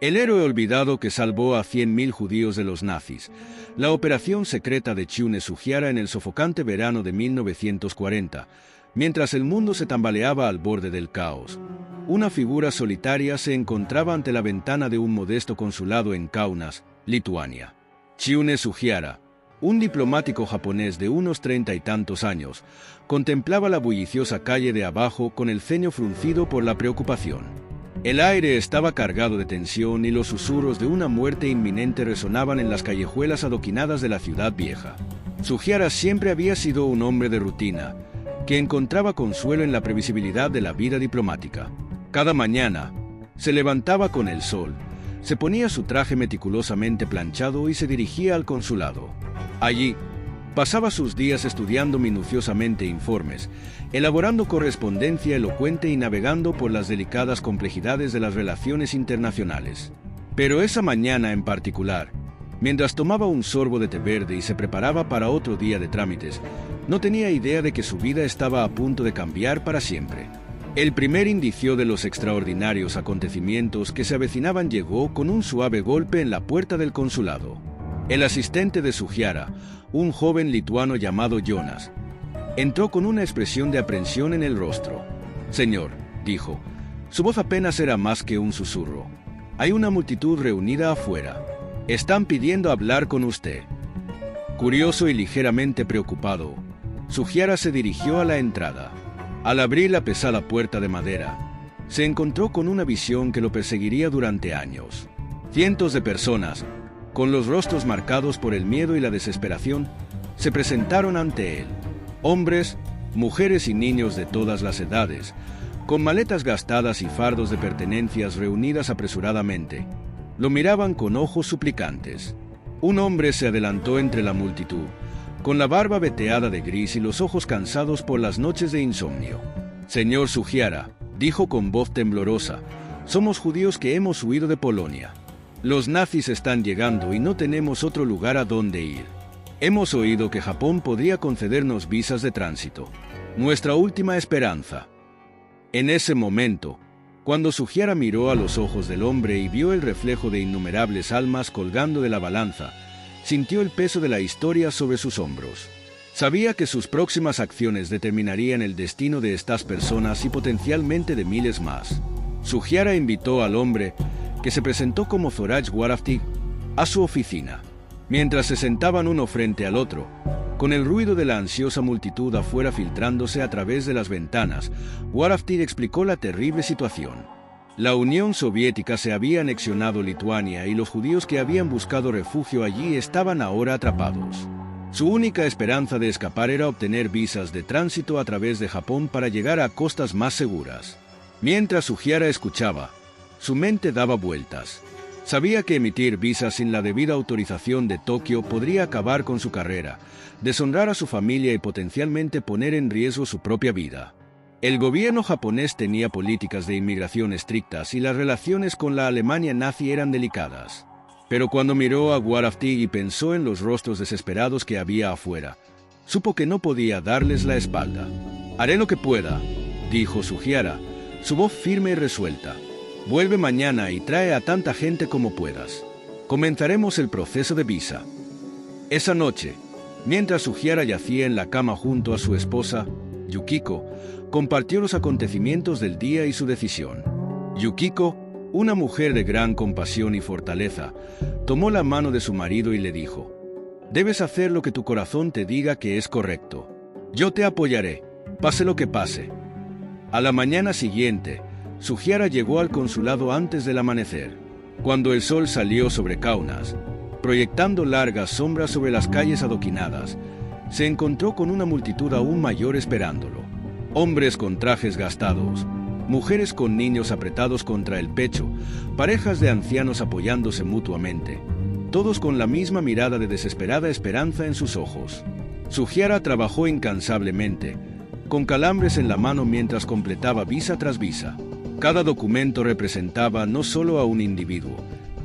El héroe olvidado que salvó a 100.000 judíos de los nazis. La operación secreta de Chiune Sugiara en el sofocante verano de 1940, mientras el mundo se tambaleaba al borde del caos. Una figura solitaria se encontraba ante la ventana de un modesto consulado en Kaunas, Lituania. Chiune Sugiara, un diplomático japonés de unos 30 y tantos años, contemplaba la bulliciosa calle de abajo con el ceño fruncido por la preocupación. El aire estaba cargado de tensión y los susurros de una muerte inminente resonaban en las callejuelas adoquinadas de la ciudad vieja. Sugiara siempre había sido un hombre de rutina, que encontraba consuelo en la previsibilidad de la vida diplomática. Cada mañana, se levantaba con el sol, se ponía su traje meticulosamente planchado y se dirigía al consulado. Allí, pasaba sus días estudiando minuciosamente informes, elaborando correspondencia elocuente y navegando por las delicadas complejidades de las relaciones internacionales. Pero esa mañana en particular, mientras tomaba un sorbo de té verde y se preparaba para otro día de trámites, no tenía idea de que su vida estaba a punto de cambiar para siempre. El primer indicio de los extraordinarios acontecimientos que se avecinaban llegó con un suave golpe en la puerta del consulado. El asistente de Sugiara, un joven lituano llamado Jonas, entró con una expresión de aprensión en el rostro. «Señor», dijo, su voz apenas era más que un susurro. «Hay una multitud reunida afuera. Están pidiendo hablar con usted». Curioso y ligeramente preocupado, Sugiara se dirigió a la entrada. Al abrir la pesada puerta de madera, se encontró con una visión que lo perseguiría durante años. Cientos de personas, con los rostros marcados por el miedo y la desesperación, se presentaron ante él. Hombres, mujeres y niños de todas las edades, con maletas gastadas y fardos de pertenencias reunidas apresuradamente, lo miraban con ojos suplicantes. Un hombre se adelantó entre la multitud, con la barba veteada de gris y los ojos cansados por las noches de insomnio. «Señor Sugiara», dijo con voz temblorosa, «somos judíos que hemos huido de Polonia. Los nazis están llegando y no tenemos otro lugar a donde ir. Hemos oído que Japón podría concedernos visas de tránsito. Nuestra última esperanza». En ese momento, cuando Sugiara miró a los ojos del hombre y vio el reflejo de innumerables almas colgando de la balanza, sintió el peso de la historia sobre sus hombros. Sabía que sus próximas acciones determinarían el destino de estas personas y potencialmente de miles más. Sugiara invitó al hombre, que se presentó como Zoraj Waraftig, a su oficina. Mientras se sentaban uno frente al otro, con el ruido de la ansiosa multitud afuera filtrándose a través de las ventanas, Waraftig explicó la terrible situación. La Unión Soviética se había anexionado Lituania y los judíos que habían buscado refugio allí estaban ahora atrapados. Su única esperanza de escapar era obtener visas de tránsito a través de Japón para llegar a costas más seguras. Mientras Sugiara escuchaba, su mente daba vueltas. Sabía que emitir visas sin la debida autorización de Tokio podría acabar con su carrera, deshonrar a su familia y potencialmente poner en riesgo su propia vida. El gobierno japonés tenía políticas de inmigración estrictas y las relaciones con la Alemania nazi eran delicadas. Pero cuando miró a Waraftig y pensó en los rostros desesperados que había afuera, supo que no podía darles la espalda. «Haré lo que pueda», dijo Sugiara, su voz firme y resuelta. «Vuelve mañana y trae a tanta gente como puedas. Comenzaremos el proceso de visa». Esa noche, mientras Sugiara yacía en la cama junto a su esposa, Yukiko, compartió los acontecimientos del día y su decisión. Yukiko, una mujer de gran compasión y fortaleza, tomó la mano de su marido y le dijo: «Debes hacer lo que tu corazón te diga que es correcto. Yo te apoyaré, pase lo que pase». A la mañana siguiente, Sugiara llegó al consulado antes del amanecer. Cuando el sol salió sobre Kaunas, proyectando largas sombras sobre las calles adoquinadas, se encontró con una multitud aún mayor esperándolo. Hombres con trajes gastados, mujeres con niños apretados contra el pecho, parejas de ancianos apoyándose mutuamente, todos con la misma mirada de desesperada esperanza en sus ojos. Sugiara trabajó incansablemente, con calambres en la mano mientras completaba visa tras visa. Cada documento representaba no solo a un individuo,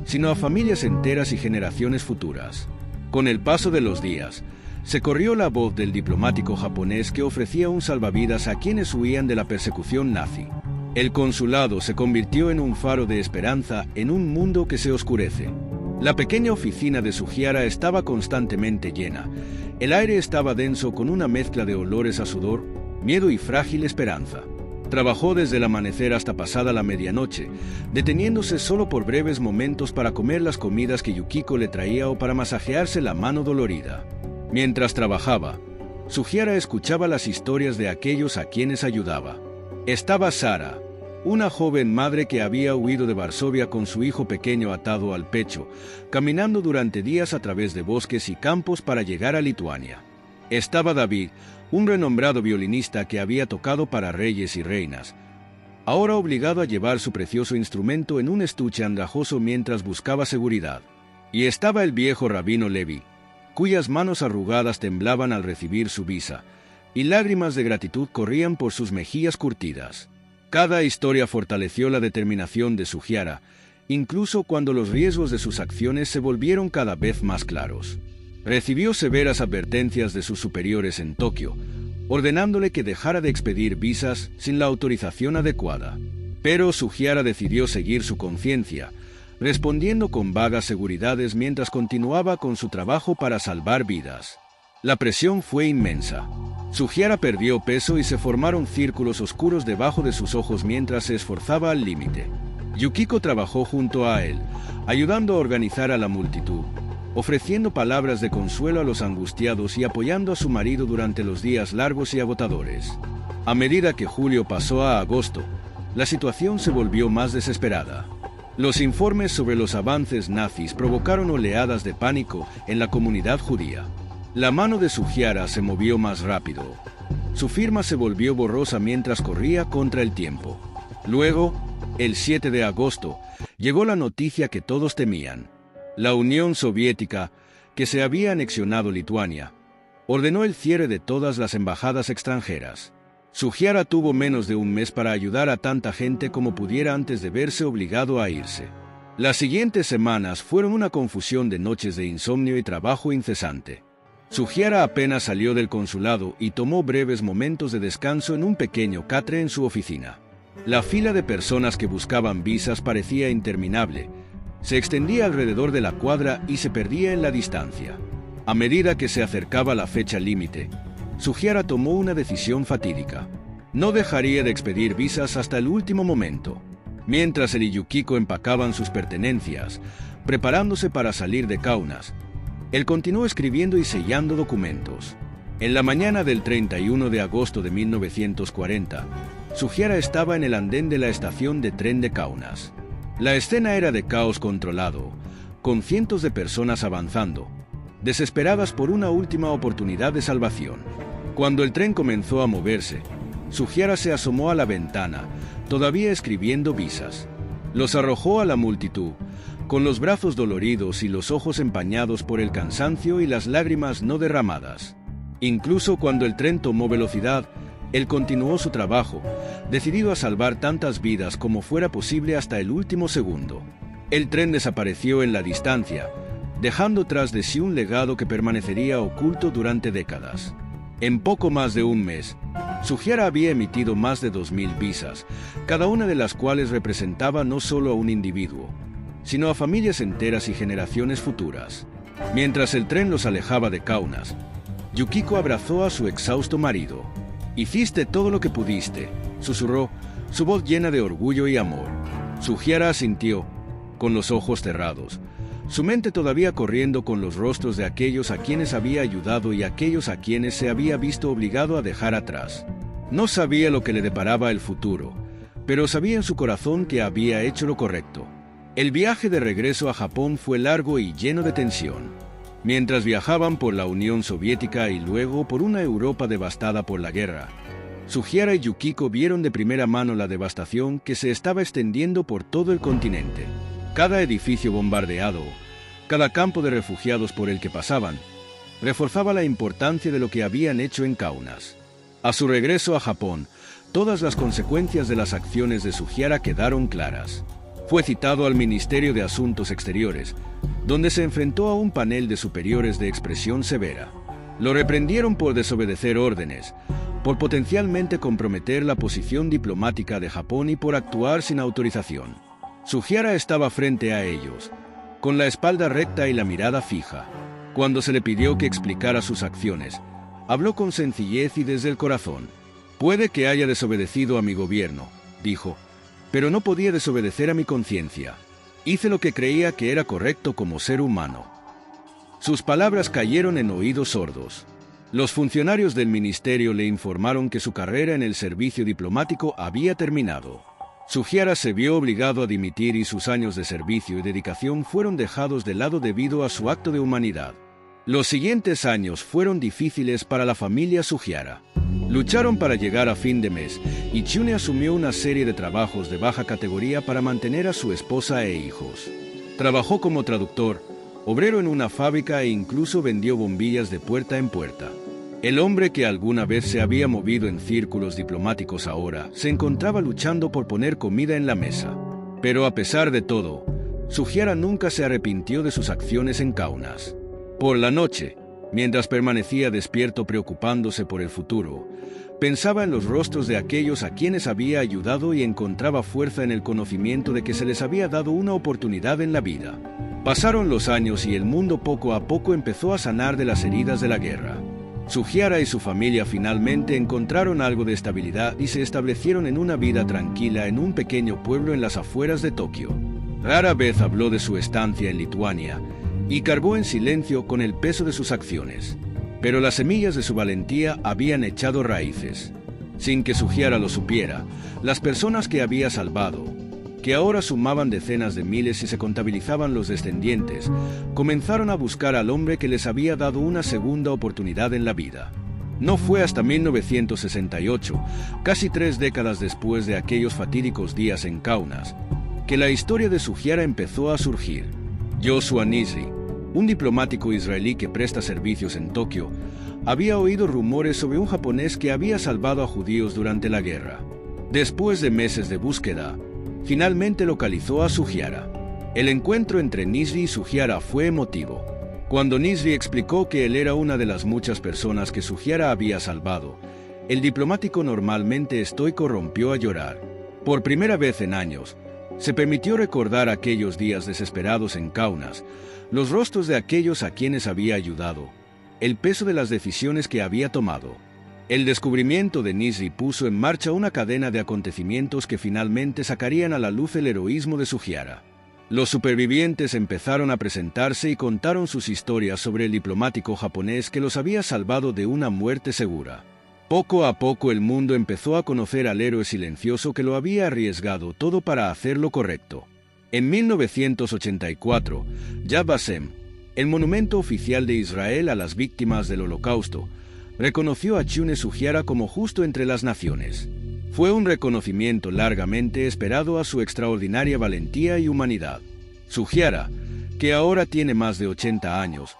sino a familias enteras y generaciones futuras. Con el paso de los días, se corrió la voz del diplomático japonés que ofrecía un salvavidas a quienes huían de la persecución nazi. El consulado se convirtió en un faro de esperanza en un mundo que se oscurece. La pequeña oficina de Sugiara estaba constantemente llena. El aire estaba denso con una mezcla de olores a sudor, miedo y frágil esperanza. Trabajó desde el amanecer hasta pasada la medianoche, deteniéndose solo por breves momentos para comer las comidas que Yukiko le traía o para masajearse la mano dolorida. Mientras trabajaba, Sugiara escuchaba las historias de aquellos a quienes ayudaba. Estaba Sara, una joven madre que había huido de Varsovia con su hijo pequeño atado al pecho, caminando durante días a través de bosques y campos para llegar a Lituania. Estaba David, un renombrado violinista que había tocado para reyes y reinas, ahora obligado a llevar su precioso instrumento en un estuche andrajoso mientras buscaba seguridad. Y estaba el viejo rabino Levi, cuyas manos arrugadas temblaban al recibir su visa, y lágrimas de gratitud corrían por sus mejillas curtidas. Cada historia fortaleció la determinación de Sugiara, incluso cuando los riesgos de sus acciones se volvieron cada vez más claros. Recibió severas advertencias de sus superiores en Tokio, ordenándole que dejara de expedir visas sin la autorización adecuada. Pero Sugiara decidió seguir su conciencia, respondiendo con vagas seguridades mientras continuaba con su trabajo para salvar vidas. La presión fue inmensa. Sugiara perdió peso y se formaron círculos oscuros debajo de sus ojos mientras se esforzaba al límite. Yukiko trabajó junto a él, ayudando a organizar a la multitud, ofreciendo palabras de consuelo a los angustiados y apoyando a su marido durante los días largos y agotadores. A medida que julio pasó a agosto, la situación se volvió más desesperada. Los informes sobre los avances nazis provocaron oleadas de pánico en la comunidad judía. La mano de Sugiara se movió más rápido. Su firma se volvió borrosa mientras corría contra el tiempo. Luego, el 7 de agosto, llegó la noticia que todos temían. La Unión Soviética, que se había anexionado Lituania, ordenó el cierre de todas las embajadas extranjeras. Sugiara tuvo menos de un mes para ayudar a tanta gente como pudiera antes de verse obligado a irse. Las siguientes semanas fueron una confusión de noches de insomnio y trabajo incesante. Sugiara apenas salió del consulado y tomó breves momentos de descanso en un pequeño catre en su oficina. La fila de personas que buscaban visas parecía interminable. Se extendía alrededor de la cuadra y se perdía en la distancia. A medida que se acercaba la fecha límite, Sugiara tomó una decisión fatídica. No dejaría de expedir visas hasta el último momento. Mientras él y Yukiko empacaban sus pertenencias, preparándose para salir de Kaunas, él continuó escribiendo y sellando documentos. En la mañana del 31 de agosto de 1940, Sugiara estaba en el andén de la estación de tren de Kaunas. La escena era de caos controlado, con cientos de personas avanzando, desesperadas por una última oportunidad de salvación. Cuando el tren comenzó a moverse, Sugiara se asomó a la ventana, todavía escribiendo visas. Los arrojó a la multitud, con los brazos doloridos y los ojos empañados por el cansancio y las lágrimas no derramadas. Incluso cuando el tren tomó velocidad, él continuó su trabajo, decidido a salvar tantas vidas como fuera posible hasta el último segundo. El tren desapareció en la distancia, dejando tras de sí un legado que permanecería oculto durante décadas. En poco más de un mes, Sugiara había emitido más de 2000 visas, cada una de las cuales representaba no solo a un individuo, sino a familias enteras y generaciones futuras. Mientras el tren los alejaba de Kaunas, Yukiko abrazó a su exhausto marido. «Hiciste todo lo que pudiste», susurró, su voz llena de orgullo y amor. Sugiara asintió, con los ojos cerrados, su mente todavía corriendo con los rostros de aquellos a quienes había ayudado y aquellos a quienes se había visto obligado a dejar atrás. No sabía lo que le deparaba el futuro, pero sabía en su corazón que había hecho lo correcto. El viaje de regreso a Japón fue largo y lleno de tensión. Mientras viajaban por la Unión Soviética y luego por una Europa devastada por la guerra, Sugiara y Yukiko vieron de primera mano la devastación que se estaba extendiendo por todo el continente. Cada edificio bombardeado, cada campo de refugiados por el que pasaban, reforzaba la importancia de lo que habían hecho en Kaunas. A su regreso a Japón, todas las consecuencias de las acciones de Sugiara quedaron claras. Fue citado al Ministerio de Asuntos Exteriores, donde se enfrentó a un panel de superiores de expresión severa. Lo reprendieron por desobedecer órdenes, por potencialmente comprometer la posición diplomática de Japón y por actuar sin autorización. Sugiara estaba frente a ellos, con la espalda recta y la mirada fija. Cuando se le pidió que explicara sus acciones, habló con sencillez y desde el corazón. «Puede que haya desobedecido a mi gobierno», dijo, «pero no podía desobedecer a mi conciencia. Hice lo que creía que era correcto como ser humano». Sus palabras cayeron en oídos sordos. Los funcionarios del ministerio le informaron que su carrera en el servicio diplomático había terminado. Sugiara se vio obligado a dimitir y sus años de servicio y dedicación fueron dejados de lado debido a su acto de humanidad. Los siguientes años fueron difíciles para la familia Sugiara. Lucharon para llegar a fin de mes y Chune asumió una serie de trabajos de baja categoría para mantener a su esposa e hijos. Trabajó como traductor, obrero en una fábrica e incluso vendió bombillas de puerta en puerta. El hombre que alguna vez se había movido en círculos diplomáticos ahora se encontraba luchando por poner comida en la mesa. Pero a pesar de todo, Sugiara nunca se arrepintió de sus acciones en Kaunas. Por la noche, mientras permanecía despierto preocupándose por el futuro, pensaba en los rostros de aquellos a quienes había ayudado y encontraba fuerza en el conocimiento de que se les había dado una oportunidad en la vida. Pasaron los años y el mundo poco a poco empezó a sanar de las heridas de la guerra. Sugiara y su familia finalmente encontraron algo de estabilidad y se establecieron en una vida tranquila en un pequeño pueblo en las afueras de Tokio. Rara vez habló de su estancia en Lituania y cargó en silencio con el peso de sus acciones. Pero las semillas de su valentía habían echado raíces. Sin que Sugiara lo supiera, las personas que había salvado, que ahora sumaban decenas de miles y se contabilizaban los descendientes, comenzaron a buscar al hombre que les había dado una segunda oportunidad en la vida. No fue hasta 1968, casi 3 décadas después de aquellos fatídicos días en Kaunas, que la historia de Sugiara empezó a surgir. Joshua Nizri, un diplomático israelí que presta servicios en Tokio, había oído rumores sobre un japonés que había salvado a judíos durante la guerra. Después de meses de búsqueda, finalmente localizó a Sugiara. El encuentro entre Nizri y Sugiara fue emotivo. Cuando Nizri explicó que él era una de las muchas personas que Sugiara había salvado, el diplomático normalmente estoico rompió a llorar. Por primera vez en años, se permitió recordar aquellos días desesperados en Kaunas, los rostros de aquellos a quienes había ayudado, el peso de las decisiones que había tomado. El descubrimiento de Nizri puso en marcha una cadena de acontecimientos que finalmente sacarían a la luz el heroísmo de Sugiara. Los supervivientes empezaron a presentarse y contaron sus historias sobre el diplomático japonés que los había salvado de una muerte segura. Poco a poco el mundo empezó a conocer al héroe silencioso que lo había arriesgado todo para hacer lo correcto. En 1984, Yad Vashem, el monumento oficial de Israel a las víctimas del Holocausto, reconoció a Chune Sugiara como justo entre las naciones. Fue un reconocimiento largamente esperado a su extraordinaria valentía y humanidad. Sugiara, que ahora tiene más de 80 años,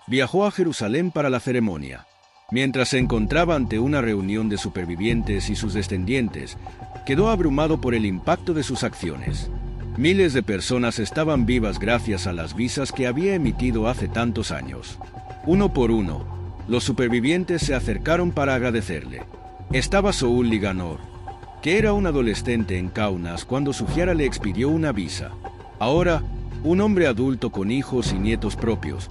viajó a Jerusalén para la ceremonia. Mientras se encontraba ante una reunión de supervivientes y sus descendientes, quedó abrumado por el impacto de sus acciones. Miles de personas estaban vivas gracias a las visas que había emitido hace tantos años. Uno por uno, los supervivientes se acercaron para agradecerle. Estaba Saúl Liganor, que era un adolescente en Kaunas cuando Sugiara le expidió una visa. Ahora, un hombre adulto con hijos y nietos propios,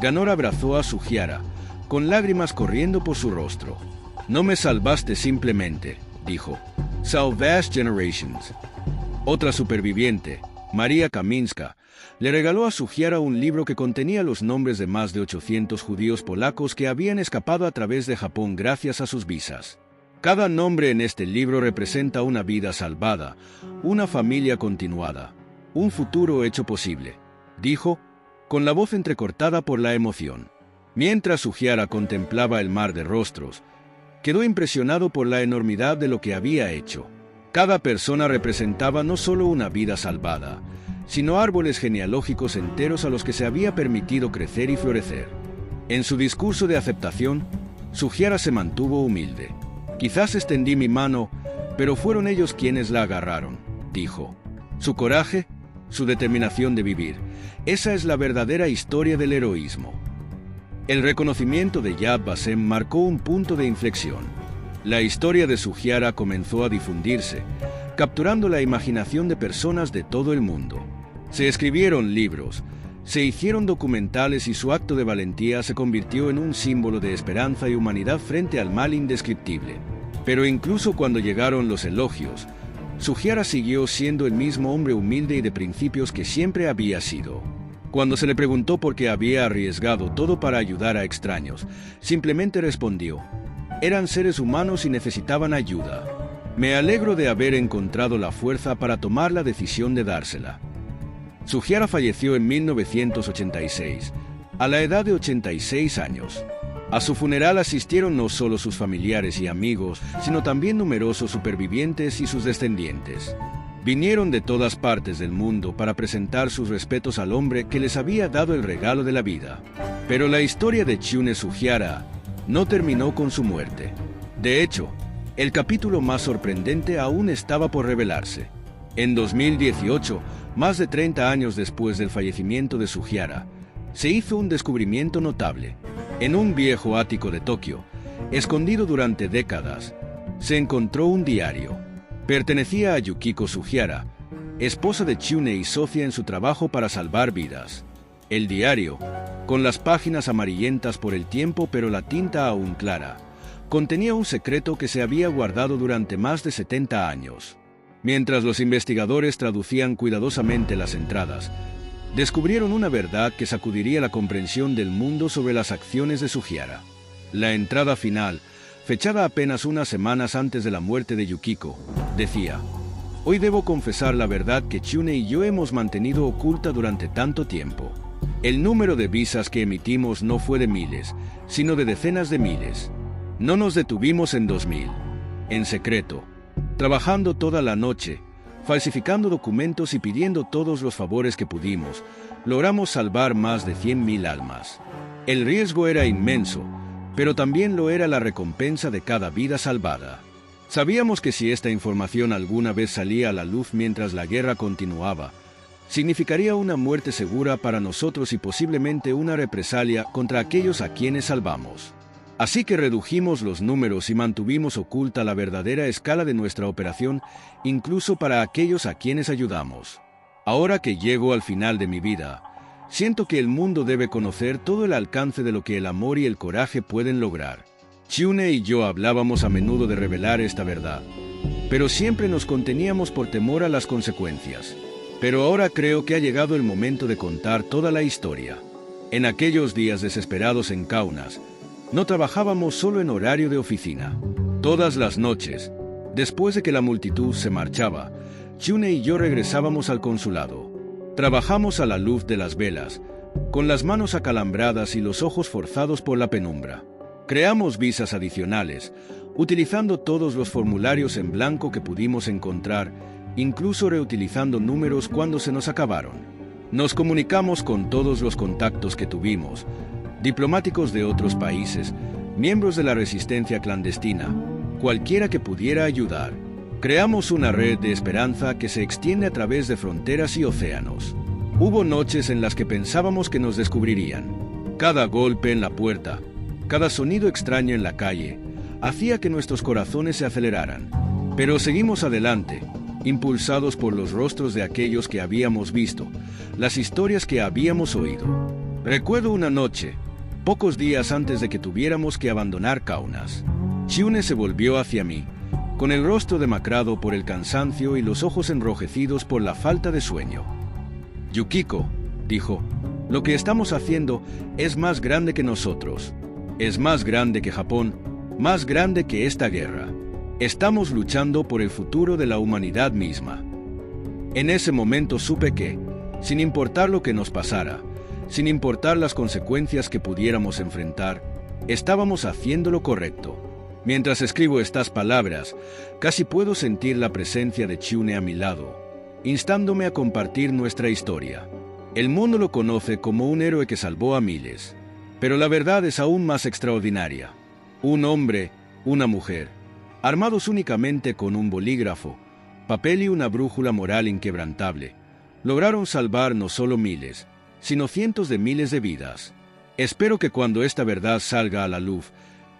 Ganor abrazó a Sugiara, con lágrimas corriendo por su rostro. «No me salvaste simplemente», dijo. «Salvaste generations». Otra superviviente, María Kaminska, le regaló a Sugiara un libro que contenía los nombres de más de 800 judíos polacos que habían escapado a través de Japón gracias a sus visas. Cada nombre en este libro representa una vida salvada, una familia continuada, un futuro hecho posible, dijo, con la voz entrecortada por la emoción. Mientras Sugiara contemplaba el mar de rostros, quedó impresionado por la enormidad de lo que había hecho. Cada persona representaba no solo una vida salvada, sino árboles genealógicos enteros a los que se había permitido crecer y florecer. En su discurso de aceptación, Sugiara se mantuvo humilde. «Quizás extendí mi mano, pero fueron ellos quienes la agarraron», dijo. Su coraje, su determinación de vivir, esa es la verdadera historia del heroísmo. El reconocimiento de Yad Vashem marcó un punto de inflexión. La historia de Sugiara comenzó a difundirse, capturando la imaginación de personas de todo el mundo. Se escribieron libros, se hicieron documentales y su acto de valentía se convirtió en un símbolo de esperanza y humanidad frente al mal indescriptible. Pero incluso cuando llegaron los elogios, Sugiara siguió siendo el mismo hombre humilde y de principios que siempre había sido. Cuando se le preguntó por qué había arriesgado todo para ayudar a extraños, simplemente respondió: eran seres humanos y necesitaban ayuda. Me alegro de haber encontrado la fuerza para tomar la decisión de dársela. Sugiara falleció en 1986, a la edad de 86 años. A su funeral asistieron no solo sus familiares y amigos, sino también numerosos supervivientes y sus descendientes. Vinieron de todas partes del mundo para presentar sus respetos al hombre que les había dado el regalo de la vida. Pero la historia de Chune Sugiara no terminó con su muerte. De hecho, el capítulo más sorprendente aún estaba por revelarse. En 2018, más de 30 años después del fallecimiento de Sugiara, se hizo un descubrimiento notable. En un viejo ático de Tokio, escondido durante décadas, se encontró un diario. Pertenecía a Yukiko Sugiara, esposa de Chune y socia en su trabajo para salvar vidas. El diario, con las páginas amarillentas por el tiempo pero la tinta aún clara, contenía un secreto que se había guardado durante más de 70 años. Mientras los investigadores traducían cuidadosamente las entradas, descubrieron una verdad que sacudiría la comprensión del mundo sobre las acciones de Sugiara. La entrada final, fechada apenas unas semanas antes de la muerte de Yukiko, decía: hoy debo confesar la verdad que Chune y yo hemos mantenido oculta durante tanto tiempo. El número de visas que emitimos no fue de miles, sino de decenas de miles. No nos detuvimos en 2000, en secreto, trabajando toda la noche, falsificando documentos y pidiendo todos los favores que pudimos, logramos salvar más de 100.000 almas. El riesgo era inmenso, pero también lo era la recompensa de cada vida salvada. Sabíamos que si esta información alguna vez salía a la luz mientras la guerra continuaba, significaría una muerte segura para nosotros y posiblemente una represalia contra aquellos a quienes salvamos. Así que redujimos los números y mantuvimos oculta la verdadera escala de nuestra operación, incluso para aquellos a quienes ayudamos. Ahora que llego al final de mi vida, siento que el mundo debe conocer todo el alcance de lo que el amor y el coraje pueden lograr. Chune y yo hablábamos a menudo de revelar esta verdad, pero siempre nos conteníamos por temor a las consecuencias. Pero ahora creo que ha llegado el momento de contar toda la historia. En aquellos días desesperados en Kaunas, no trabajábamos solo en horario de oficina. Todas las noches, después de que la multitud se marchaba, Chune y yo regresábamos al consulado. Trabajamos a la luz de las velas, con las manos acalambradas y los ojos forzados por la penumbra. Creamos visas adicionales, utilizando todos los formularios en blanco que pudimos encontrar, incluso reutilizando números cuando se nos acabaron. Nos comunicamos con todos los contactos que tuvimos, diplomáticos de otros países, miembros de la resistencia clandestina, cualquiera que pudiera ayudar. Creamos una red de esperanza que se extiende a través de fronteras y océanos. Hubo noches en las que pensábamos que nos descubrirían. Cada golpe en la puerta, cada sonido extraño en la calle, hacía que nuestros corazones se aceleraran. Pero seguimos adelante, impulsados por los rostros de aquellos que habíamos visto, las historias que habíamos oído. Recuerdo una noche, pocos días antes de que tuviéramos que abandonar Kaunas. Chune se volvió hacia mí, con el rostro demacrado por el cansancio y los ojos enrojecidos por la falta de sueño. Yukiko, dijo, lo que estamos haciendo es más grande que nosotros. Es más grande que Japón, más grande que esta guerra. Estamos luchando por el futuro de la humanidad misma. En ese momento supe que, sin importar lo que nos pasara, sin importar las consecuencias que pudiéramos enfrentar, estábamos haciendo lo correcto. Mientras escribo estas palabras, casi puedo sentir la presencia de Chune a mi lado, instándome a compartir nuestra historia. El mundo lo conoce como un héroe que salvó a miles, pero la verdad es aún más extraordinaria. Un hombre, una mujer, armados únicamente con un bolígrafo, papel y una brújula moral inquebrantable, lograron salvar no solo miles, sino cientos de miles de vidas. Espero que cuando esta verdad salga a la luz,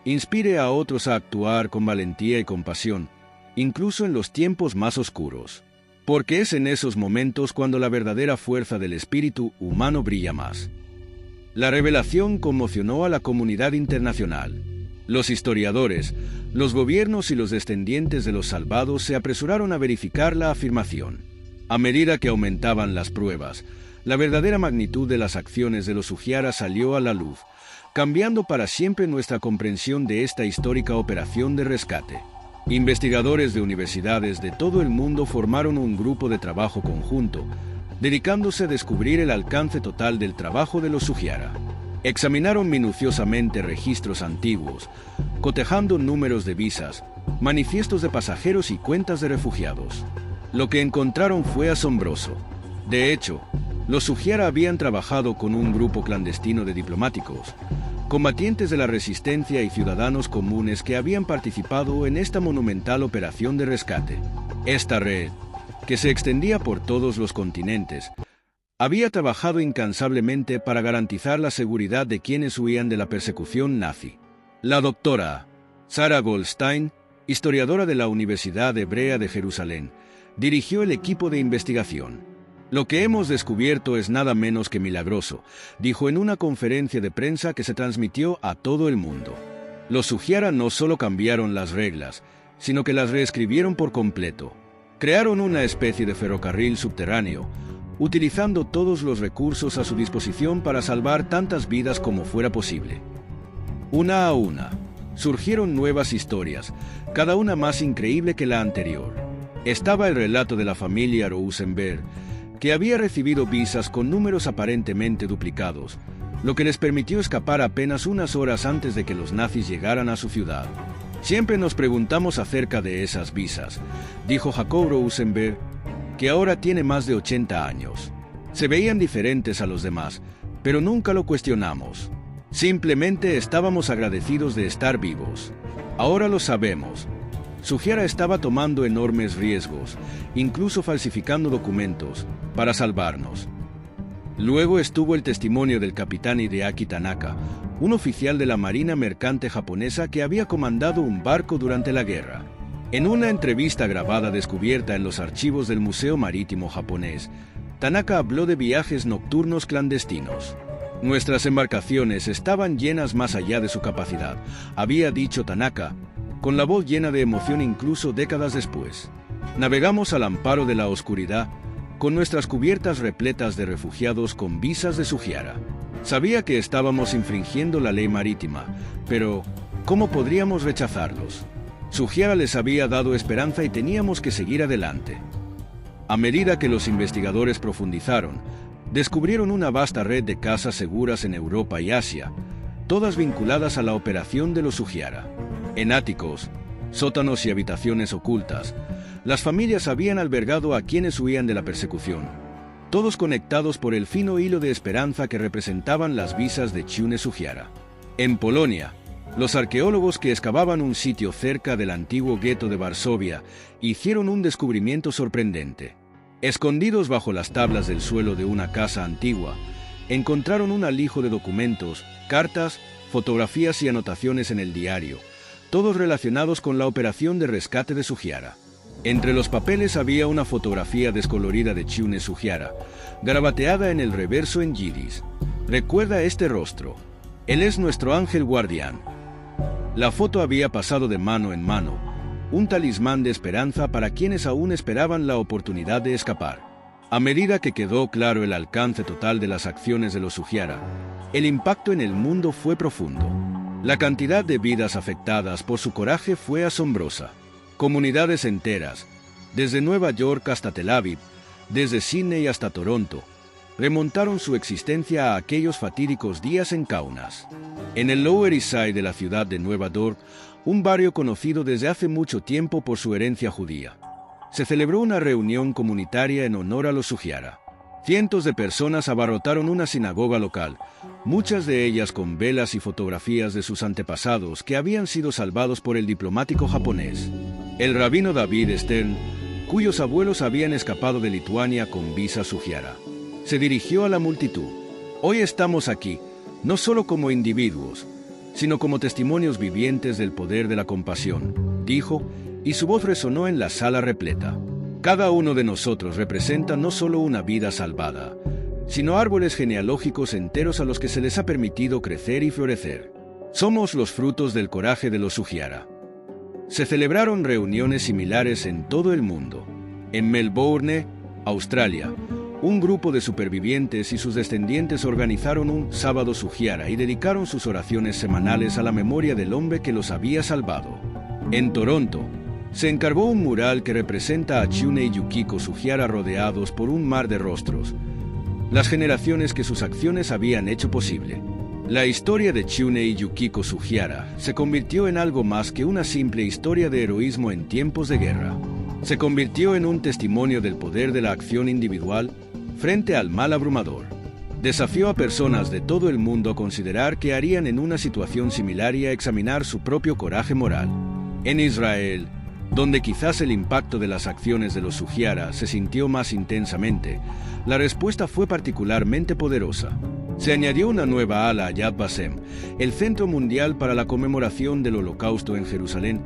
inspire a otros a actuar con valentía y compasión, incluso en los tiempos más oscuros. Porque es en esos momentos cuando la verdadera fuerza del espíritu humano brilla más. La revelación conmocionó a la comunidad internacional. Los historiadores, los gobiernos y los descendientes de los salvados se apresuraron a verificar la afirmación. A medida que aumentaban las pruebas, la verdadera magnitud de las acciones de los Ujiara salió a la luz, cambiando para siempre nuestra comprensión de esta histórica operación de rescate. Investigadores de universidades de todo el mundo formaron un grupo de trabajo conjunto, dedicándose a descubrir el alcance total del trabajo de los Ujiara. Examinaron minuciosamente registros antiguos, cotejando números de visas, manifiestos de pasajeros y cuentas de refugiados. Lo que encontraron fue asombroso. De hecho, los Ujiara habían trabajado con un grupo clandestino de diplomáticos, combatientes de la resistencia y ciudadanos comunes que habían participado en esta monumental operación de rescate. Esta red, que se extendía por todos los continentes, había trabajado incansablemente para garantizar la seguridad de quienes huían de la persecución nazi. La doctora Sarah Goldstein, historiadora de la Universidad Hebrea de Jerusalén, dirigió el equipo de investigación. Lo que hemos descubierto es nada menos que milagroso, dijo en una conferencia de prensa que se transmitió a todo el mundo. Los Ujiara no solo cambiaron las reglas, sino que las reescribieron por completo. Crearon una especie de ferrocarril subterráneo, utilizando todos los recursos a su disposición para salvar tantas vidas como fuera posible. Una a una, surgieron nuevas historias, cada una más increíble que la anterior. Estaba el relato de la familia Rosenberg, que había recibido visas con números aparentemente duplicados, lo que les permitió escapar apenas unas horas antes de que los nazis llegaran a su ciudad. Siempre nos preguntamos acerca de esas visas, dijo Jacob Rosenberg, que ahora tiene más de 80 años. Se veían diferentes a los demás, pero nunca lo cuestionamos. Simplemente estábamos agradecidos de estar vivos. Ahora lo sabemos. Ujiara estaba tomando enormes riesgos, incluso falsificando documentos, para salvarnos. Luego estuvo el testimonio del capitán Hideaki Tanaka, un oficial de la Marina Mercante japonesa que había comandado un barco durante la guerra. En una entrevista grabada descubierta en los archivos del Museo Marítimo japonés, Tanaka habló de viajes nocturnos clandestinos. Nuestras embarcaciones estaban llenas más allá de su capacidad, había dicho Tanaka, con la voz llena de emoción incluso décadas después. Navegamos al amparo de la oscuridad, con nuestras cubiertas repletas de refugiados con visas de Ujiara. Sabía que estábamos infringiendo la ley marítima, pero ¿cómo podríamos rechazarlos? Ujiara les había dado esperanza y teníamos que seguir adelante. A medida que los investigadores profundizaron, descubrieron una vasta red de casas seguras en Europa y Asia, todas vinculadas a la operación de los Ujiara. En áticos, sótanos y habitaciones ocultas, las familias habían albergado a quienes huían de la persecución, todos conectados por el fino hilo de esperanza que representaban las visas de Chiune Ujiara. En Polonia, los arqueólogos que excavaban un sitio cerca del antiguo gueto de Varsovia hicieron un descubrimiento sorprendente. Escondidos bajo las tablas del suelo de una casa antigua, encontraron un alijo de documentos, cartas, fotografías y anotaciones en el diario, todos relacionados con la operación de rescate de Ujiara. Entre los papeles había una fotografía descolorida de Chiune Ujiara, garabateada en el reverso en yidis. Recuerda este rostro. Él es nuestro ángel guardián. La foto había pasado de mano en mano, un talismán de esperanza para quienes aún esperaban la oportunidad de escapar. A medida que quedó claro el alcance total de las acciones de los Ujiara, el impacto en el mundo fue profundo. La cantidad de vidas afectadas por su coraje fue asombrosa. Comunidades enteras, desde Nueva York hasta Tel Aviv, desde Sydney hasta Toronto, remontaron su existencia a aquellos fatídicos días en Kaunas. En el Lower East Side de la ciudad de Nueva York, un barrio conocido desde hace mucho tiempo por su herencia judía, se celebró una reunión comunitaria en honor a los Ujiara. Cientos de personas abarrotaron una sinagoga local, muchas de ellas con velas y fotografías de sus antepasados que habían sido salvados por el diplomático japonés. El rabino David Stern, cuyos abuelos habían escapado de Lituania con visas Ujiara, se dirigió a la multitud. Hoy estamos aquí, no solo como individuos, sino como testimonios vivientes del poder de la compasión, dijo, y su voz resonó en la sala repleta. Cada uno de nosotros representa no solo una vida salvada, sino árboles genealógicos enteros a los que se les ha permitido crecer y florecer. Somos los frutos del coraje de los Sugiara. Se celebraron reuniones similares en todo el mundo. En Melbourne, Australia, un grupo de supervivientes y sus descendientes organizaron un sábado Sugiara y dedicaron sus oraciones semanales a la memoria del hombre que los había salvado. En Toronto, se encargó un mural que representa a Chiune y Yukiko Sugiara rodeados por un mar de rostros, las generaciones que sus acciones habían hecho posible. La historia de Chiune y Yukiko Sugiara se convirtió en algo más que una simple historia de heroísmo en tiempos de guerra. Se convirtió en un testimonio del poder de la acción individual frente al mal abrumador. Desafió a personas de todo el mundo a considerar qué harían en una situación similar y a examinar su propio coraje moral. En Israel, donde quizás el impacto de las acciones de los Sugiara se sintió más intensamente, la respuesta fue particularmente poderosa. Se añadió una nueva ala a Yad Vashem, el Centro Mundial para la Conmemoración del Holocausto en Jerusalén,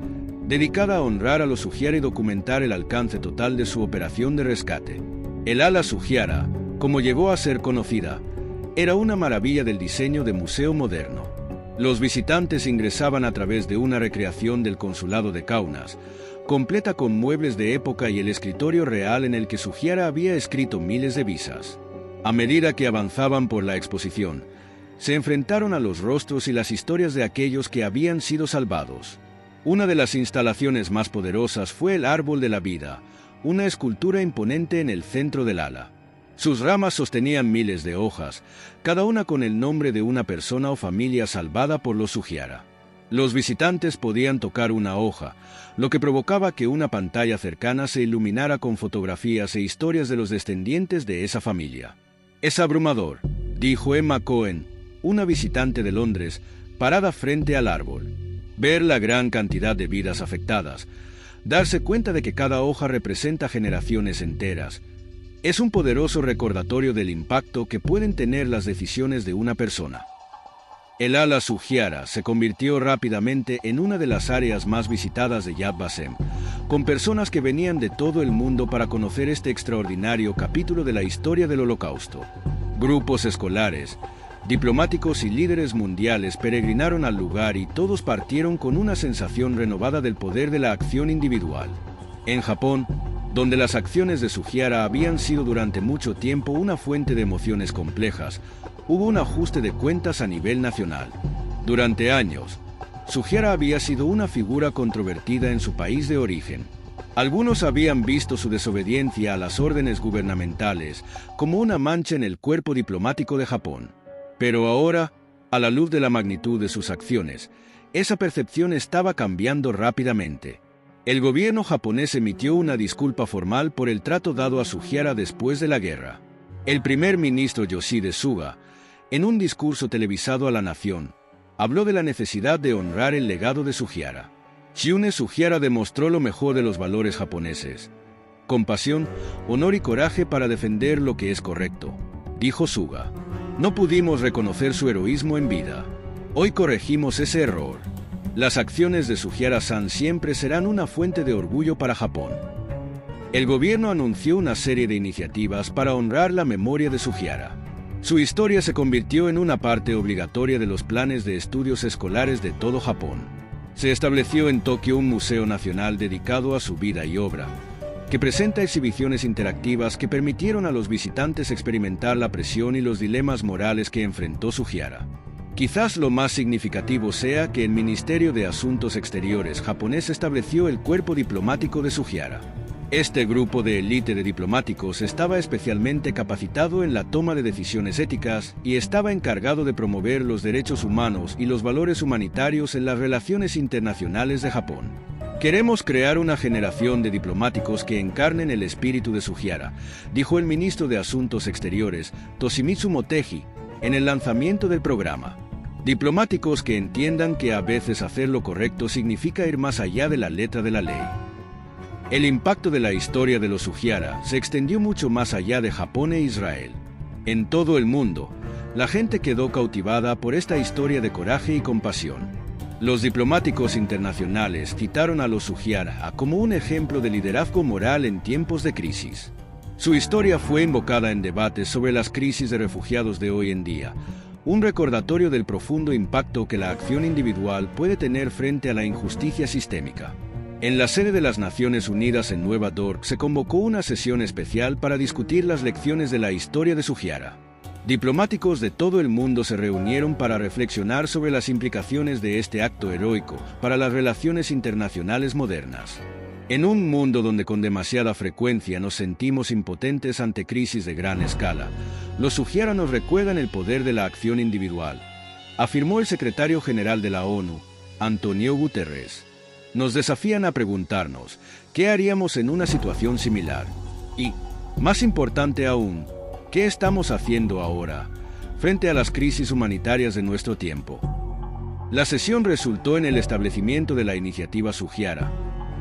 dedicada a honrar a los Sugiara y documentar el alcance total de su operación de rescate. El ala Sugiara, como llegó a ser conocida, era una maravilla del diseño de museo moderno. Los visitantes ingresaban a través de una recreación del consulado de Kaunas, completa con muebles de época y el escritorio real en el que Sugiara había escrito miles de visas. A medida que avanzaban por la exposición, se enfrentaron a los rostros y las historias de aquellos que habían sido salvados. Una de las instalaciones más poderosas fue el Árbol de la Vida, una escultura imponente en el centro del ala. Sus ramas sostenían miles de hojas, cada una con el nombre de una persona o familia salvada por los Sugiara. Los visitantes podían tocar una hoja, lo que provocaba que una pantalla cercana se iluminara con fotografías e historias de los descendientes de esa familia. «Es abrumador», dijo Emma Cohen, una visitante de Londres, parada frente al árbol. Ver la gran cantidad de vidas afectadas, darse cuenta de que cada hoja representa generaciones enteras, es un poderoso recordatorio del impacto que pueden tener las decisiones de una persona. El ala Sugiara se convirtió rápidamente en una de las áreas más visitadas de Yad Vashem, con personas que venían de todo el mundo para conocer este extraordinario capítulo de la historia del Holocausto. Grupos escolares, diplomáticos y líderes mundiales peregrinaron al lugar y todos partieron con una sensación renovada del poder de la acción individual. En Japón, donde las acciones de Sugiara habían sido durante mucho tiempo una fuente de emociones complejas, hubo un ajuste de cuentas a nivel nacional. Durante años, Sugiara había sido una figura controvertida en su país de origen. Algunos habían visto su desobediencia a las órdenes gubernamentales como una mancha en el cuerpo diplomático de Japón. Pero ahora, a la luz de la magnitud de sus acciones, esa percepción estaba cambiando rápidamente. El gobierno japonés emitió una disculpa formal por el trato dado a Sugiara después de la guerra. El primer ministro Yoshide Suga, en un discurso televisado a la nación, habló de la necesidad de honrar el legado de Sugiara. Chiune Sugiara demostró lo mejor de los valores japoneses: compasión, honor y coraje para defender lo que es correcto, dijo Suga. No pudimos reconocer su heroísmo en vida. Hoy corregimos ese error. Las acciones de Sugiara-san siempre serán una fuente de orgullo para Japón. El gobierno anunció una serie de iniciativas para honrar la memoria de Sugiara. Su historia se convirtió en una parte obligatoria de los planes de estudios escolares de todo Japón. Se estableció en Tokio un museo nacional dedicado a su vida y obra, que presenta exhibiciones interactivas que permitieron a los visitantes experimentar la presión y los dilemas morales que enfrentó Sugiara. Quizás lo más significativo sea que el Ministerio de Asuntos Exteriores japonés estableció el cuerpo diplomático de Sugiara. Este grupo de élite de diplomáticos estaba especialmente capacitado en la toma de decisiones éticas y estaba encargado de promover los derechos humanos y los valores humanitarios en las relaciones internacionales de Japón. Queremos crear una generación de diplomáticos que encarnen el espíritu de Sugiara, dijo el ministro de Asuntos Exteriores, Toshimitsu Motegi, en el lanzamiento del programa. Diplomáticos que entiendan que a veces hacer lo correcto significa ir más allá de la letra de la ley. El impacto de la historia de los Sugiara se extendió mucho más allá de Japón e Israel. En todo el mundo, La gente quedó cautivada por esta historia de coraje y compasión. Los diplomáticos internacionales citaron a los Sugiara como un ejemplo de liderazgo moral en tiempos de crisis. Su historia fue invocada en debates sobre las crisis de refugiados de hoy en día, un recordatorio del profundo impacto que la acción individual puede tener frente a la injusticia sistémica. En la sede de las Naciones Unidas en Nueva York se convocó una sesión especial para discutir las lecciones de la historia de Sugiara. Diplomáticos de todo el mundo se reunieron para reflexionar sobre las implicaciones de este acto heroico para las relaciones internacionales modernas. En un mundo donde con demasiada frecuencia nos sentimos impotentes ante crisis de gran escala, los Sugiara nos recuerdan el poder de la acción individual, afirmó el secretario general de la ONU, Antonio Guterres. Nos desafían a preguntarnos, ¿qué haríamos en una situación similar? Y, más importante aún, ¿qué estamos haciendo ahora, frente a las crisis humanitarias de nuestro tiempo? La sesión resultó en el establecimiento de la Iniciativa Sugiara,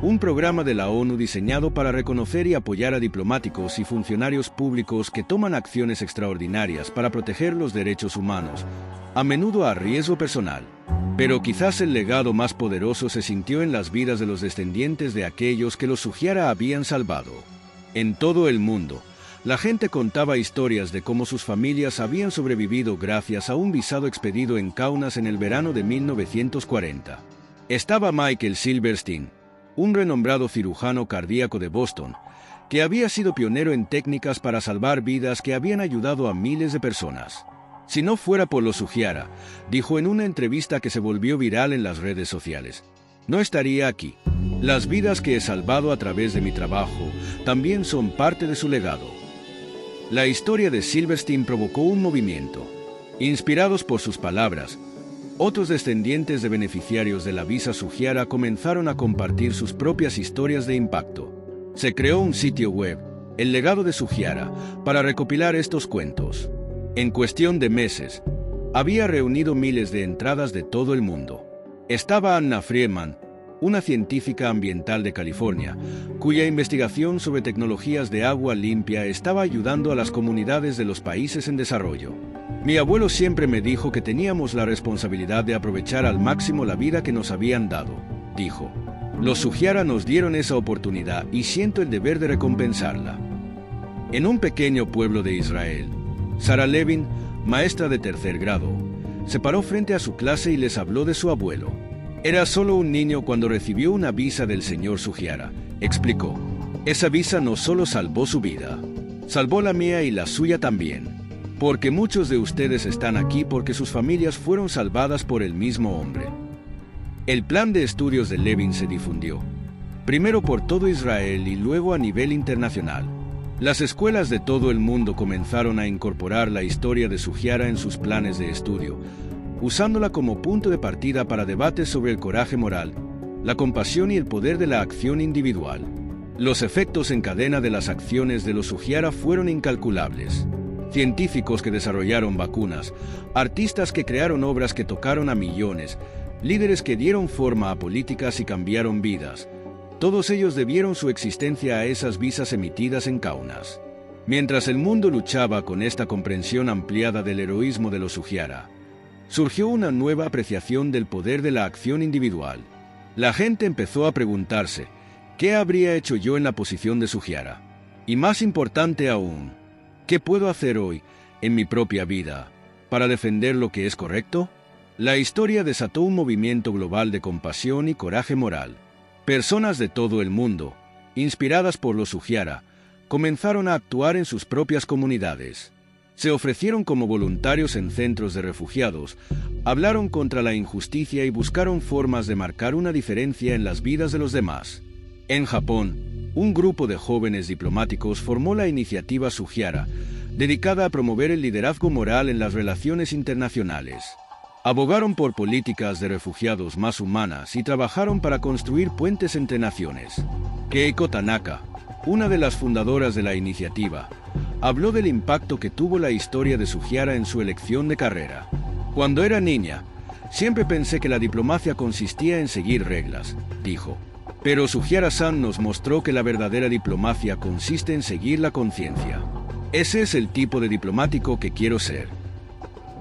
un programa de la ONU diseñado para reconocer y apoyar a diplomáticos y funcionarios públicos que toman acciones extraordinarias para proteger los derechos humanos, a menudo a riesgo personal. Pero quizás el legado más poderoso se sintió en las vidas de los descendientes de aquellos que los Sugiara habían salvado. En todo el mundo, la gente contaba historias de cómo sus familias habían sobrevivido gracias a un visado expedido en Kaunas en el verano de 1940. Estaba Michael Silverstein, un renombrado cirujano cardíaco de Boston, que había sido pionero en técnicas para salvar vidas que habían ayudado a miles de personas. Si no fuera por los Sugiara, dijo en una entrevista que se volvió viral en las redes sociales, no estaría aquí. Las vidas que he salvado a través de mi trabajo también son parte de su legado. La historia de Silverstein provocó un movimiento. Inspirados por sus palabras, otros descendientes de beneficiarios de la visa Sugiara comenzaron a compartir sus propias historias de impacto. Se creó un sitio web, El legado de Sugiara, para recopilar estos cuentos. En cuestión de meses, había reunido miles de entradas de todo el mundo. Estaba Anna Friedman, una científica ambiental de California, cuya investigación sobre tecnologías de agua limpia estaba ayudando a las comunidades de los países en desarrollo. Mi abuelo siempre me dijo que teníamos la responsabilidad de aprovechar al máximo la vida que nos habían dado, dijo. Los Sugiara nos dieron esa oportunidad y siento el deber de recompensarla. En un pequeño pueblo de Israel, Sarah Levin, maestra de tercer grado, se paró frente a su clase y les habló de su abuelo. Era solo un niño cuando recibió una visa del señor Sugiara, explicó. Esa visa no solo salvó su vida, salvó la mía y la suya también. Porque muchos de ustedes están aquí porque sus familias fueron salvadas por el mismo hombre. El plan de estudios de Levin se difundió, primero por todo Israel y luego a nivel internacional. Las escuelas de todo el mundo comenzaron a incorporar la historia de Sugiara en sus planes de estudio, usándola como punto de partida para debates sobre el coraje moral, la compasión y el poder de la acción individual. Los efectos en cadena de las acciones de los Sugiara fueron incalculables. Científicos que desarrollaron vacunas, artistas que crearon obras que tocaron a millones, líderes que dieron forma a políticas y cambiaron vidas. Todos ellos debieron su existencia a esas visas emitidas en Kaunas. Mientras el mundo luchaba con esta comprensión ampliada del heroísmo de los Sugiara, surgió una nueva apreciación del poder de la acción individual. La gente empezó a preguntarse, ¿qué habría hecho yo en la posición de Sugiara? Y más importante aún, ¿qué puedo hacer hoy, en mi propia vida, para defender lo que es correcto? La historia desató un movimiento global de compasión y coraje moral. Personas de todo el mundo, inspiradas por los Sugiara, comenzaron a actuar en sus propias comunidades. Se ofrecieron como voluntarios en centros de refugiados, hablaron contra la injusticia y buscaron formas de marcar una diferencia en las vidas de los demás. En Japón, un grupo de jóvenes diplomáticos formó la Iniciativa Sugiara, dedicada a promover el liderazgo moral en las relaciones internacionales. Abogaron por políticas de refugiados más humanas y trabajaron para construir puentes entre naciones. Keiko Tanaka, una de las fundadoras de la iniciativa, habló del impacto que tuvo la historia de Sugiara en su elección de carrera. Cuando era niña, siempre pensé que la diplomacia consistía en seguir reglas, dijo. Pero Sugiara-san nos mostró que la verdadera diplomacia consiste en seguir la conciencia. Ese es el tipo de diplomático que quiero ser.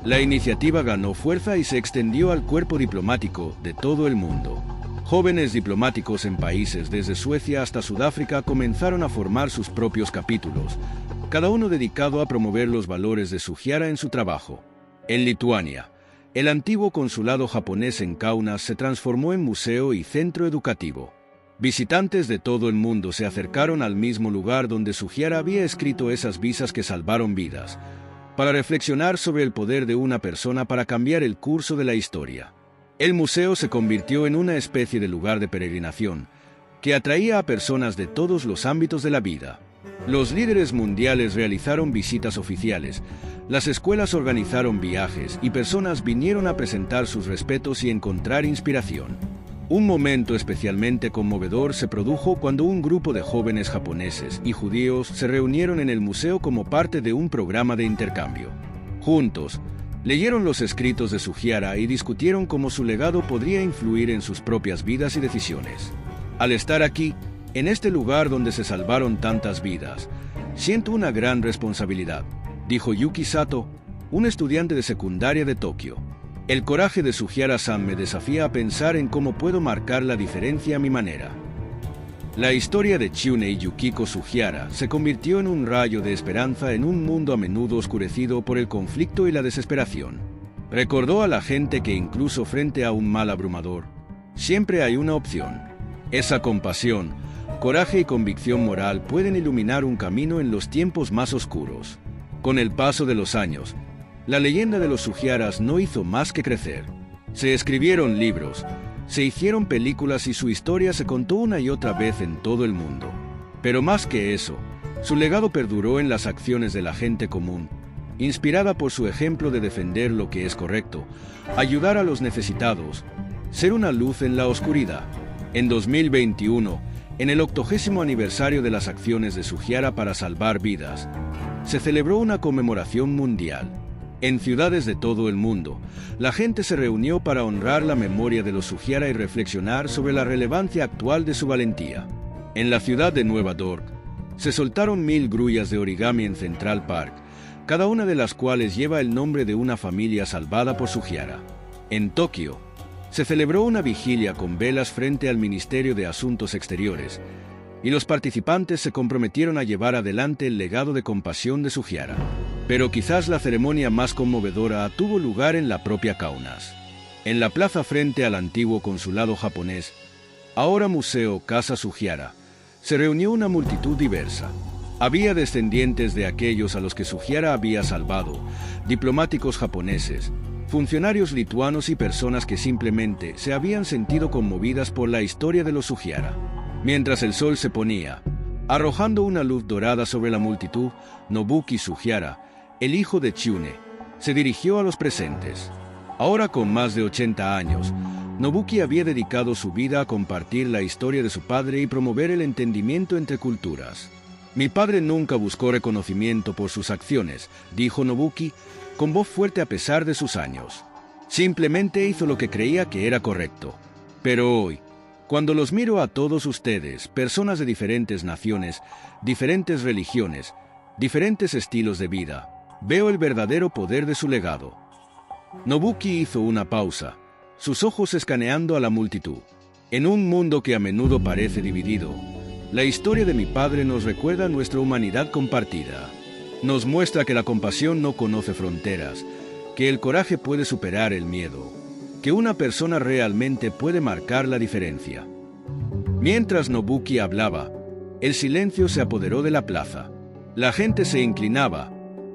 La iniciativa ganó fuerza y se extendió al cuerpo diplomático de todo el mundo. Jóvenes diplomáticos en países desde Suecia hasta Sudáfrica comenzaron a formar sus propios capítulos, cada uno dedicado a promover los valores de Sugiara en su trabajo. En Lituania, el antiguo consulado japonés en Kaunas se transformó en museo y centro educativo. Visitantes de todo el mundo se acercaron al mismo lugar donde Sugiara había escrito esas visas que salvaron vidas, para reflexionar sobre el poder de una persona para cambiar el curso de la historia. El museo se convirtió en una especie de lugar de peregrinación, que atraía a personas de todos los ámbitos de la vida. Los líderes mundiales realizaron visitas oficiales, las escuelas organizaron viajes y personas vinieron a presentar sus respetos y encontrar inspiración. Un momento especialmente conmovedor se produjo cuando un grupo de jóvenes japoneses y judíos se reunieron en el museo como parte de un programa de intercambio. Juntos, leyeron los escritos de Sugiara y discutieron cómo su legado podría influir en sus propias vidas y decisiones. Al estar aquí, en este lugar donde se salvaron tantas vidas, siento una gran responsabilidad, dijo Yuki Sato, un estudiante de secundaria de Tokio. El coraje de Sugiara-san me desafía a pensar en cómo puedo marcar la diferencia a mi manera. La historia de Chiune y Yukiko Sugiara se convirtió en un rayo de esperanza en un mundo a menudo oscurecido por el conflicto y la desesperación. Recordó a la gente que incluso frente a un mal abrumador, siempre hay una opción. Esa compasión, coraje y convicción moral pueden iluminar un camino en los tiempos más oscuros. Con el paso de los años, la leyenda de los Sugiaras no hizo más que crecer. Se escribieron libros, se hicieron películas y su historia se contó una y otra vez en todo el mundo. Pero más que eso, su legado perduró en las acciones de la gente común, inspirada por su ejemplo de defender lo que es correcto, ayudar a los necesitados, ser una luz en la oscuridad. En 2021, en el 80º aniversario de las acciones de Sugiara para salvar vidas, se celebró una conmemoración mundial. En ciudades de todo el mundo, la gente se reunió para honrar la memoria de los Sugiara y reflexionar sobre la relevancia actual de su valentía. En la ciudad de Nueva York, se soltaron 1000 grullas de origami en Central Park, cada una de las cuales lleva el nombre de una familia salvada por Sugiara. En Tokio, se celebró una vigilia con velas frente al Ministerio de Asuntos Exteriores, y los participantes se comprometieron a llevar adelante el legado de compasión de Sugiara. Pero quizás la ceremonia más conmovedora tuvo lugar en la propia Kaunas. En la plaza frente al antiguo consulado japonés, ahora Museo Casa Sugiara, se reunió una multitud diversa. Había descendientes de aquellos a los que Sugiara había salvado, diplomáticos japoneses, funcionarios lituanos y personas que simplemente se habían sentido conmovidas por la historia de los Sugiara. Mientras el sol se ponía, arrojando una luz dorada sobre la multitud, Nobuki Sugiara, el hijo de Chiune, se dirigió a los presentes. Ahora con más de 80 años, Nobuki había dedicado su vida a compartir la historia de su padre y promover el entendimiento entre culturas. Mi padre nunca buscó reconocimiento por sus acciones, dijo Nobuki, con voz fuerte a pesar de sus años. Simplemente hizo lo que creía que era correcto. Pero hoy, cuando los miro a todos ustedes, personas de diferentes naciones, diferentes religiones, diferentes estilos de vida, veo el verdadero poder de su legado. Nobuki hizo una pausa, sus ojos escaneando a la multitud. En un mundo que a menudo parece dividido, la historia de mi padre nos recuerda nuestra humanidad compartida. Nos muestra que la compasión no conoce fronteras, que el coraje puede superar el miedo, que una persona realmente puede marcar la diferencia. Mientras Nobuki hablaba, el silencio se apoderó de la plaza. La gente se inclinaba,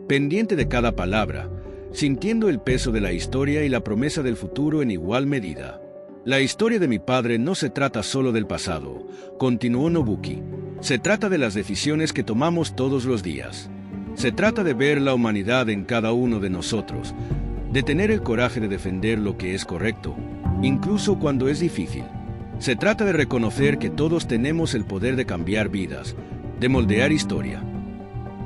pendiente de cada palabra, sintiendo el peso de la historia y la promesa del futuro en igual medida. La historia de mi padre no se trata solo del pasado, continuó Nobuki. Se trata de las decisiones que tomamos todos los días. Se trata de ver la humanidad en cada uno de nosotros, de tener el coraje de defender lo que es correcto, incluso cuando es difícil. Se trata de reconocer que todos tenemos el poder de cambiar vidas, de moldear historia.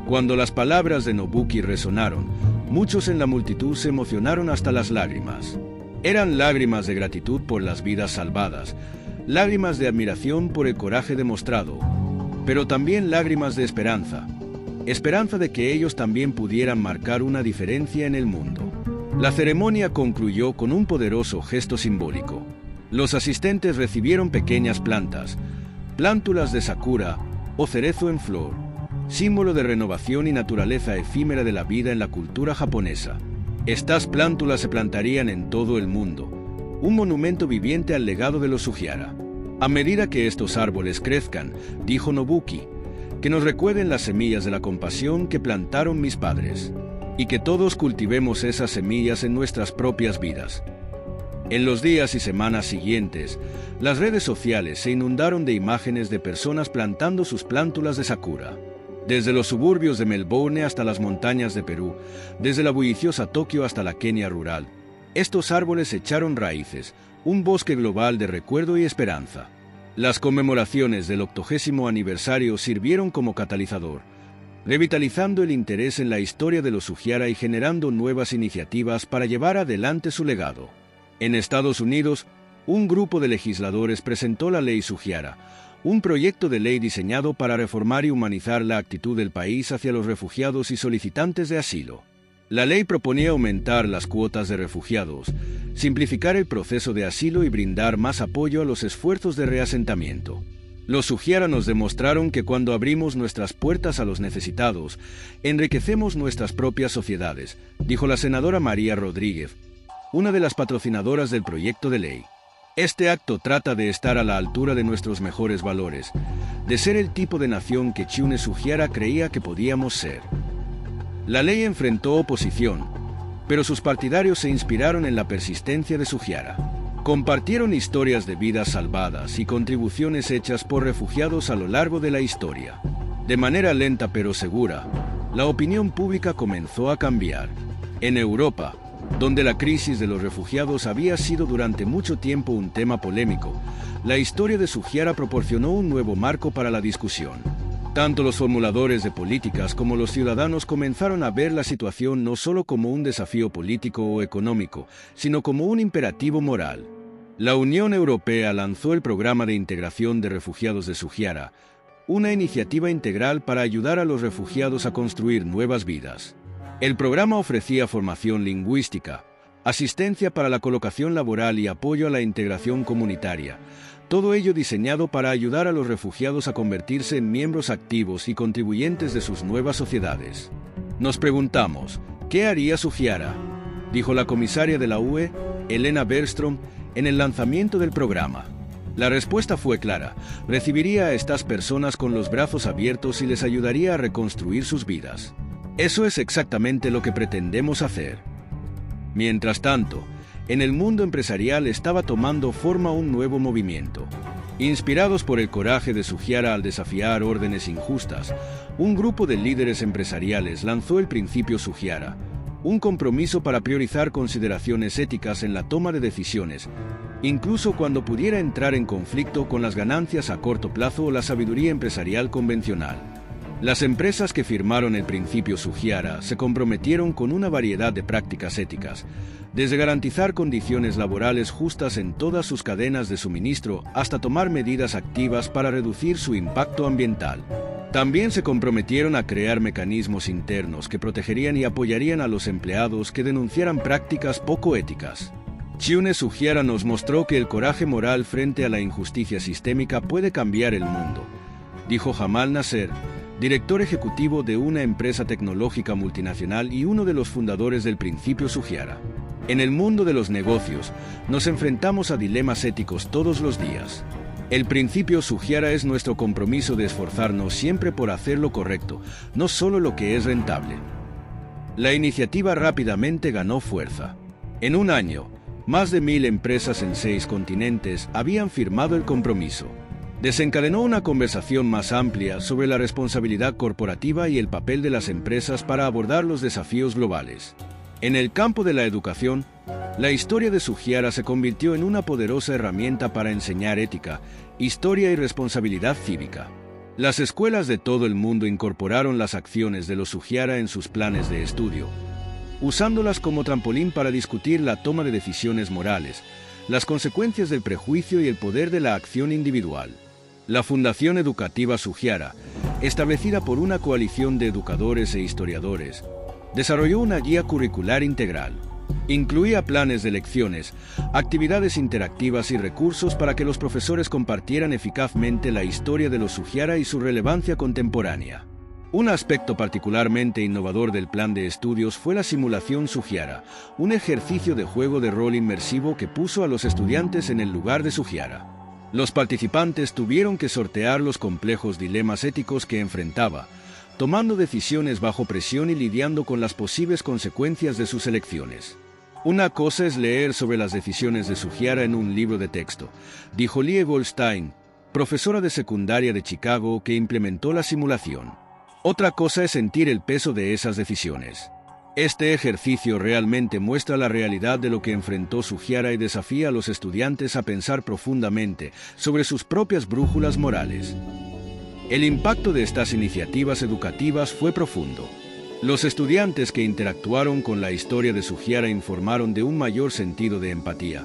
Cuando las palabras de Nobuki resonaron, muchos en la multitud se emocionaron hasta las lágrimas. Eran lágrimas de gratitud por las vidas salvadas, lágrimas de admiración por el coraje demostrado, pero también lágrimas de esperanza. Esperanza de que ellos también pudieran marcar una diferencia en el mundo. La ceremonia concluyó con un poderoso gesto simbólico. Los asistentes recibieron pequeñas plantas, plántulas de sakura o cerezo en flor, símbolo de renovación y naturaleza efímera de la vida en la cultura japonesa. Estas plántulas se plantarían en todo el mundo, un monumento viviente al legado de los Sugiura. A medida que estos árboles crezcan, dijo Nobuki, que nos recuerden las semillas de la compasión que plantaron mis padres, y que todos cultivemos esas semillas en nuestras propias vidas. En los días y semanas siguientes, las redes sociales se inundaron de imágenes de personas plantando sus plántulas de sakura. Desde los suburbios de Melbourne hasta las montañas de Perú, desde la bulliciosa Tokio hasta la Kenia rural, estos árboles echaron raíces, un bosque global de recuerdo y esperanza. Las conmemoraciones del 80º aniversario sirvieron como catalizador, revitalizando el interés en la historia de los Sugiura y generando nuevas iniciativas para llevar adelante su legado. En Estados Unidos, un grupo de legisladores presentó la Ley Sugiura, un proyecto de ley diseñado para reformar y humanizar la actitud del país hacia los refugiados y solicitantes de asilo. La ley proponía aumentar las cuotas de refugiados, simplificar el proceso de asilo y brindar más apoyo a los esfuerzos de reasentamiento. Los Sugiura nos demostraron que cuando abrimos nuestras puertas a los necesitados, enriquecemos nuestras propias sociedades, dijo la senadora María Rodríguez, una de las patrocinadoras del proyecto de ley. Este acto trata de estar a la altura de nuestros mejores valores, de ser el tipo de nación que Chune Sugiura creía que podíamos ser. La ley enfrentó oposición, pero sus partidarios se inspiraron en la persistencia de Sugiura. Compartieron historias de vidas salvadas y contribuciones hechas por refugiados a lo largo de la historia. De manera lenta pero segura, la opinión pública comenzó a cambiar. En Europa, donde la crisis de los refugiados había sido durante mucho tiempo un tema polémico, la historia de Sugiura proporcionó un nuevo marco para la discusión. Tanto los formuladores de políticas como los ciudadanos comenzaron a ver la situación no solo como un desafío político o económico, sino como un imperativo moral. La Unión Europea lanzó el Programa de Integración de Refugiados de Sugiura, una iniciativa integral para ayudar a los refugiados a construir nuevas vidas. El programa ofrecía formación lingüística, asistencia para la colocación laboral y apoyo a la integración comunitaria, todo ello diseñado para ayudar a los refugiados a convertirse en miembros activos y contribuyentes de sus nuevas sociedades. Nos preguntamos, ¿qué haría Sugiura?, dijo la comisaria de la UE, Helena Bergström, en el lanzamiento del programa. La respuesta fue clara: recibiría a estas personas con los brazos abiertos y les ayudaría a reconstruir sus vidas. Eso es exactamente lo que pretendemos hacer. Mientras tanto, en el mundo empresarial estaba tomando forma un nuevo movimiento. Inspirados por el coraje de Sugiura al desafiar órdenes injustas, un grupo de líderes empresariales lanzó el Principio Sugiura, un compromiso para priorizar consideraciones éticas en la toma de decisiones, incluso cuando pudiera entrar en conflicto con las ganancias a corto plazo o la sabiduría empresarial convencional. Las empresas que firmaron el Principio Sugiura se comprometieron con una variedad de prácticas éticas, desde garantizar condiciones laborales justas en todas sus cadenas de suministro hasta tomar medidas activas para reducir su impacto ambiental. También se comprometieron a crear mecanismos internos que protegerían y apoyarían a los empleados que denunciaran prácticas poco éticas. Chune Sugiura nos mostró que el coraje moral frente a la injusticia sistémica puede cambiar el mundo, dijo Jamal Nasser, director ejecutivo de una empresa tecnológica multinacional y uno de los fundadores del Principio Sugiura. En el mundo de los negocios, nos enfrentamos a dilemas éticos todos los días. El Principio Sugiura es nuestro compromiso de esforzarnos siempre por hacer lo correcto, no solo lo que es rentable. La iniciativa rápidamente ganó fuerza. En un año, más de 1000 empresas en 6 continentes habían firmado el compromiso. Desencadenó una conversación más amplia sobre la responsabilidad corporativa y el papel de las empresas para abordar los desafíos globales. En el campo de la educación, la historia de Sugiura se convirtió en una poderosa herramienta para enseñar ética, historia y responsabilidad cívica. Las escuelas de todo el mundo incorporaron las acciones de los Sugiura en sus planes de estudio, usándolas como trampolín para discutir la toma de decisiones morales, las consecuencias del prejuicio y el poder de la acción individual. La Fundación Educativa Sugiura, establecida por una coalición de educadores e historiadores, desarrolló una guía curricular integral. Incluía planes de lecciones, actividades interactivas y recursos para que los profesores compartieran eficazmente la historia de los Sugiara y su relevancia contemporánea. Un aspecto particularmente innovador del plan de estudios fue la simulación Sugiara, un ejercicio de juego de rol inmersivo que puso a los estudiantes en el lugar de Sugiara. Los participantes tuvieron que sortear los complejos dilemas éticos que enfrentaba, tomando decisiones bajo presión y lidiando con las posibles consecuencias de sus elecciones. Una cosa es leer sobre las decisiones de Sugiara en un libro de texto, dijo Lie Goldstein, profesora de secundaria de Chicago que implementó la simulación. Otra cosa es sentir el peso de esas decisiones. Este ejercicio realmente muestra la realidad de lo que enfrentó Sugiara y desafía a los estudiantes a pensar profundamente sobre sus propias brújulas morales. El impacto de estas iniciativas educativas fue profundo. Los estudiantes que interactuaron con la historia de Sugiara informaron de un mayor sentido de empatía,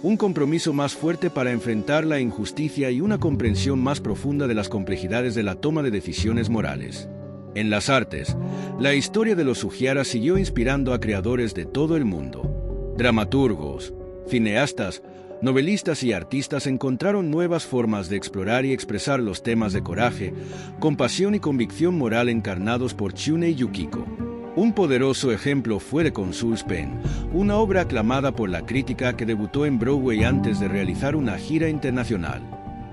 un compromiso más fuerte para enfrentar la injusticia y una comprensión más profunda de las complejidades de la toma de decisiones morales. En las artes, la historia de los Sugiara siguió inspirando a creadores de todo el mundo. Dramaturgos, cineastas, novelistas y artistas encontraron nuevas formas de explorar y expresar los temas de coraje, compasión y convicción moral encarnados por Tsunei Yukiko. Un poderoso ejemplo fue The Consul's Pen, una obra aclamada por la crítica que debutó en Broadway antes de realizar una gira internacional.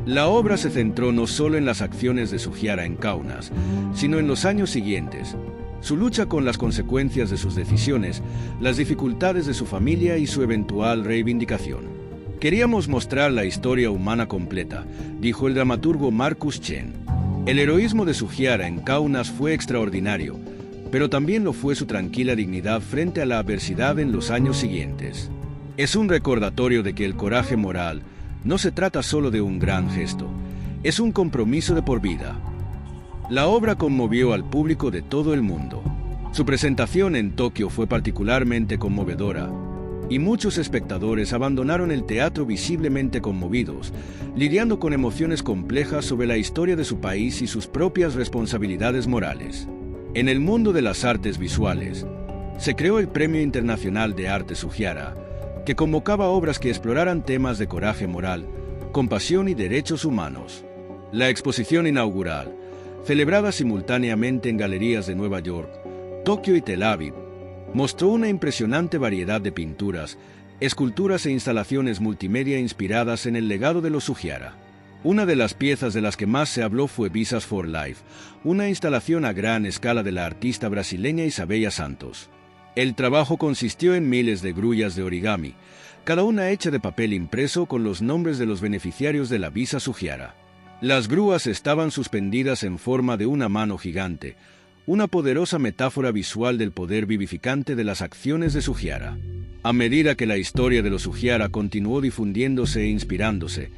La obra se centró no solo en las acciones de Sugiara en Kaunas, sino en los años siguientes, su lucha con las consecuencias de sus decisiones, las dificultades de su familia y su eventual reivindicación. Queríamos mostrar la historia humana completa, dijo el dramaturgo Marcus Chen. El heroísmo de Sugiara en Kaunas fue extraordinario, pero también lo fue su tranquila dignidad frente a la adversidad en los años siguientes. Es un recordatorio de que el coraje moral no se trata solo de un gran gesto, es un compromiso de por vida. La obra conmovió al público de todo el mundo. Su presentación en Tokio fue particularmente conmovedora, y muchos espectadores abandonaron el teatro visiblemente conmovidos, lidiando con emociones complejas sobre la historia de su país y sus propias responsabilidades morales. En el mundo de las artes visuales, se creó el Premio Internacional de Arte Sugiara, que convocaba obras que exploraran temas de coraje moral, compasión y derechos humanos. La exposición inaugural, celebrada simultáneamente en galerías de Nueva York, Tokio y Tel Aviv, mostró una impresionante variedad de pinturas, esculturas e instalaciones multimedia inspiradas en el legado de los Sugiara. Una de las piezas de las que más se habló fue Visas for Life, una instalación a gran escala de la artista brasileña Isabella Santos. El trabajo consistió en miles de grullas de origami, cada una hecha de papel impreso con los nombres de los beneficiarios de la visa Sugiara. Las grúas estaban suspendidas en forma de una mano gigante, una poderosa metáfora visual del poder vivificante de las acciones de Sugiara. A medida que la historia de los Sugiara continuó difundiéndose e inspirándose,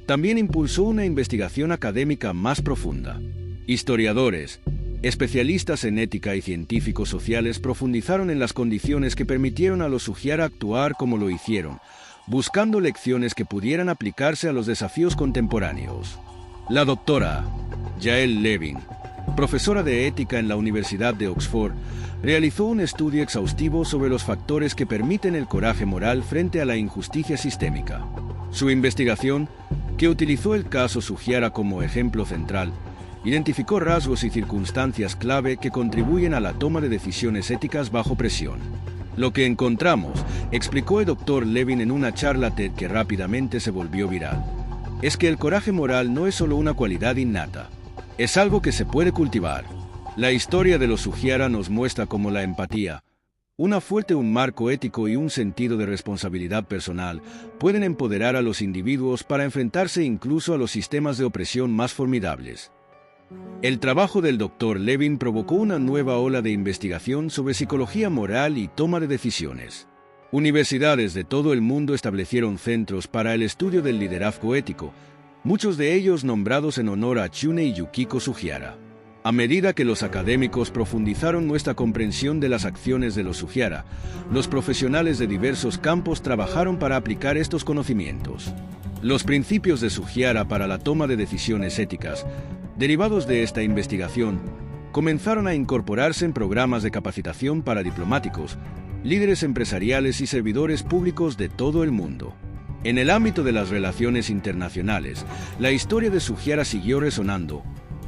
también impulsó una investigación académica más profunda. Historiadores, especialistas en ética y científicos sociales profundizaron en las condiciones que permitieron a los Sugiara actuar como lo hicieron, buscando lecciones que pudieran aplicarse a los desafíos contemporáneos. La doctora Jael Levin, profesora de ética en la Universidad de Oxford, realizó un estudio exhaustivo sobre los factores que permiten el coraje moral frente a la injusticia sistémica. Su investigación, que utilizó el caso Sugiara como ejemplo central, identificó rasgos y circunstancias clave que contribuyen a la toma de decisiones éticas bajo presión. Lo que encontramos, explicó el Dr. Levin en una charla TED que rápidamente se volvió viral, es que el coraje moral no es solo una cualidad innata, es algo que se puede cultivar. La historia de los Sugiara nos muestra cómo la empatía, una fuerte un marco ético y un sentido de responsabilidad personal pueden empoderar a los individuos para enfrentarse incluso a los sistemas de opresión más formidables. El trabajo del Dr. Levin provocó una nueva ola de investigación sobre psicología moral y toma de decisiones. Universidades de todo el mundo establecieron centros para el estudio del liderazgo ético, muchos de ellos nombrados en honor a Tsunei Yukiko Sugiara. A medida que los académicos profundizaron nuestra comprensión de las acciones de los Sugiara, los profesionales de diversos campos trabajaron para aplicar estos conocimientos. Los principios de Sugiara para la toma de decisiones éticas, derivados de esta investigación, comenzaron a incorporarse en programas de capacitación para diplomáticos, líderes empresariales y servidores públicos de todo el mundo. En el ámbito de las relaciones internacionales, la historia de Sugiara siguió resonando,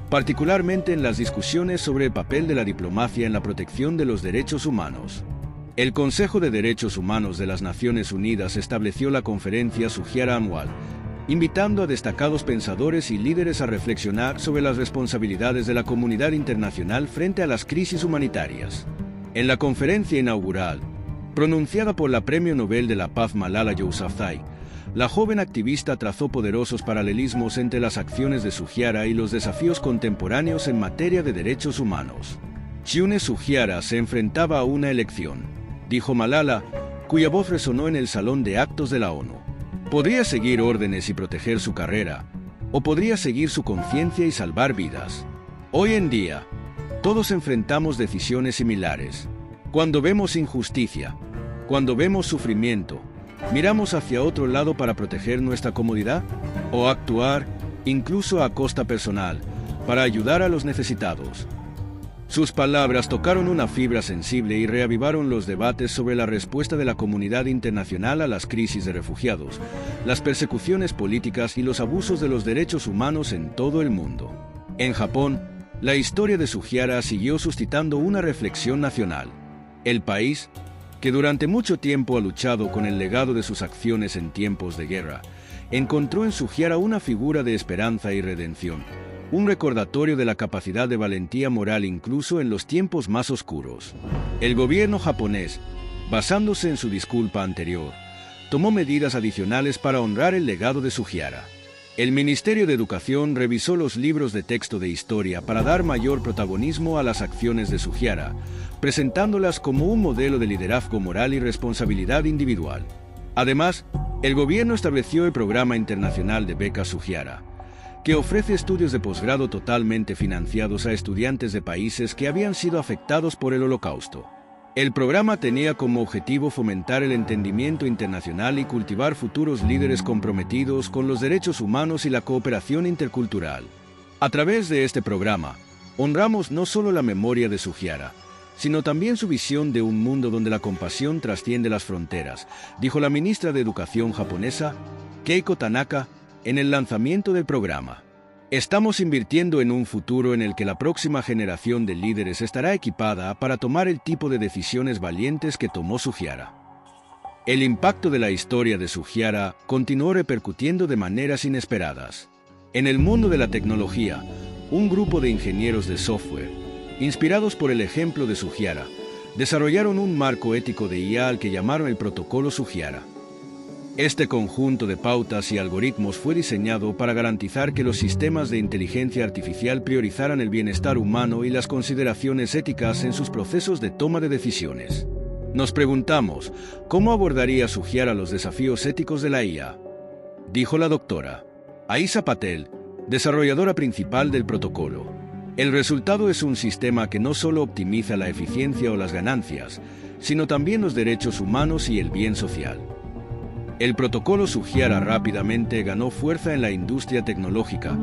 particularmente en las discusiones sobre el papel de la diplomacia en la protección de los derechos humanos. El Consejo de Derechos Humanos de las Naciones Unidas estableció la Conferencia Sugiara Anual, invitando a destacados pensadores y líderes a reflexionar sobre las responsabilidades de la comunidad internacional frente a las crisis humanitarias. En la conferencia inaugural, pronunciada por la Premio Nobel de la Paz Malala Yousafzai, la joven activista trazó poderosos paralelismos entre las acciones de Sugiara y los desafíos contemporáneos en materia de derechos humanos. Chiune Sugiara se enfrentaba a una elección, dijo Malala, cuya voz resonó en el salón de actos de la ONU. Podría seguir órdenes y proteger su carrera, o podría seguir su conciencia y salvar vidas. Hoy en día, todos enfrentamos decisiones similares. Cuando vemos injusticia, cuando vemos sufrimiento, ¿miramos hacia otro lado para proteger nuestra comodidad? ¿O actuar, incluso a costa personal, para ayudar a los necesitados? Sus palabras tocaron una fibra sensible y reavivaron los debates sobre la respuesta de la comunidad internacional a las crisis de refugiados, las persecuciones políticas y los abusos de los derechos humanos en todo el mundo. En Japón, la historia de Sugiara siguió suscitando una reflexión nacional. El país, que durante mucho tiempo ha luchado con el legado de sus acciones en tiempos de guerra, encontró en Sugiara una figura de esperanza y redención, un recordatorio de la capacidad de valentía moral incluso en los tiempos más oscuros. El gobierno japonés, basándose en su disculpa anterior, tomó medidas adicionales para honrar el legado de Sugiara. El Ministerio de Educación revisó los libros de texto de historia para dar mayor protagonismo a las acciones de Sugiara, presentándolas como un modelo de liderazgo moral y responsabilidad individual. Además, el gobierno estableció el Programa Internacional de Becas Sugiara, que ofrece estudios de posgrado totalmente financiados a estudiantes de países que habían sido afectados por el Holocausto. El programa tenía como objetivo fomentar el entendimiento internacional y cultivar futuros líderes comprometidos con los derechos humanos y la cooperación intercultural. A través de este programa, honramos no solo la memoria de Sugiara, sino también su visión de un mundo donde la compasión trasciende las fronteras, dijo la ministra de Educación japonesa, Keiko Tanaka, en el lanzamiento del programa. Estamos invirtiendo en un futuro en el que la próxima generación de líderes estará equipada para tomar el tipo de decisiones valientes que tomó Sugiara. El impacto de la historia de Sugiara continuó repercutiendo de maneras inesperadas. En el mundo de la tecnología, un grupo de ingenieros de software, inspirados por el ejemplo de Sugiara, desarrollaron un marco ético de IA al que llamaron el Protocolo Sugiara. Este conjunto de pautas y algoritmos fue diseñado para garantizar que los sistemas de inteligencia artificial priorizaran el bienestar humano y las consideraciones éticas en sus procesos de toma de decisiones. Nos preguntamos, ¿cómo abordaría Sugiara los desafíos éticos de la IA? Dijo la doctora Aisa Patel, desarrolladora principal del protocolo. El resultado es un sistema que no solo optimiza la eficiencia o las ganancias, sino también los derechos humanos y el bien social. El protocolo Sugiara rápidamente ganó fuerza en la industria tecnológica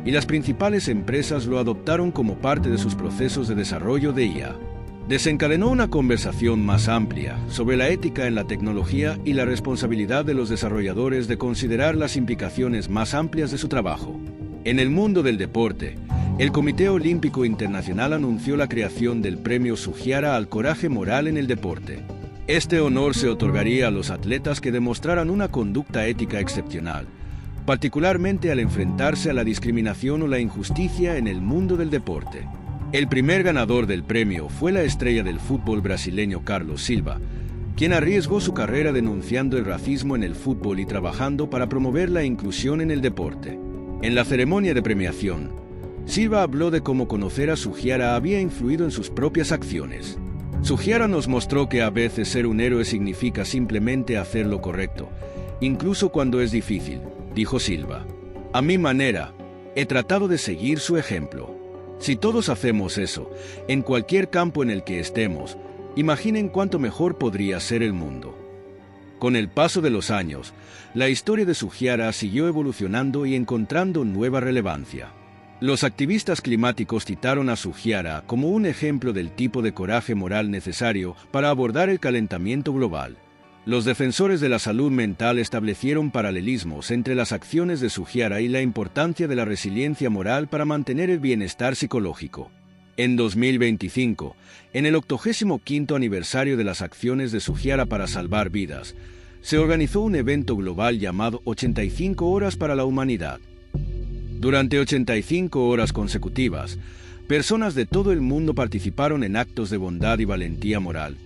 y las principales empresas lo adoptaron como parte de sus procesos de desarrollo de IA. Desencadenó una conversación más amplia sobre la ética en la tecnología y la responsabilidad de los desarrolladores de considerar las implicaciones más amplias de su trabajo. En el mundo del deporte, el Comité Olímpico Internacional anunció la creación del Premio Sugiara al Coraje Moral en el Deporte. Este honor se otorgaría a los atletas que demostraran una conducta ética excepcional, particularmente al enfrentarse a la discriminación o la injusticia en el mundo del deporte. El primer ganador del premio fue la estrella del fútbol brasileño Carlos Silva, quien arriesgó su carrera denunciando el racismo en el fútbol y trabajando para promover la inclusión en el deporte. En la ceremonia de premiación, Silva habló de cómo conocer a Sugiara había influido en sus propias acciones. Sugiara nos mostró que a veces ser un héroe significa simplemente hacer lo correcto, incluso cuando es difícil, dijo Silva. A mi manera, he tratado de seguir su ejemplo. Si todos hacemos eso, en cualquier campo en el que estemos, imaginen cuánto mejor podría ser el mundo. Con el paso de los años, la historia de Sugiara siguió evolucionando y encontrando nueva relevancia. Los activistas climáticos citaron a Sugiara como un ejemplo del tipo de coraje moral necesario para abordar el calentamiento global. Los defensores de la salud mental establecieron paralelismos entre las acciones de Sugiara y la importancia de la resiliencia moral para mantener el bienestar psicológico. En 2025, en el 85º aniversario de las acciones de Sugiara para salvar vidas, se organizó un evento global llamado 85 Horas para la Humanidad. Durante 85 horas consecutivas, personas de todo el mundo participaron en actos de bondad y valentía moral,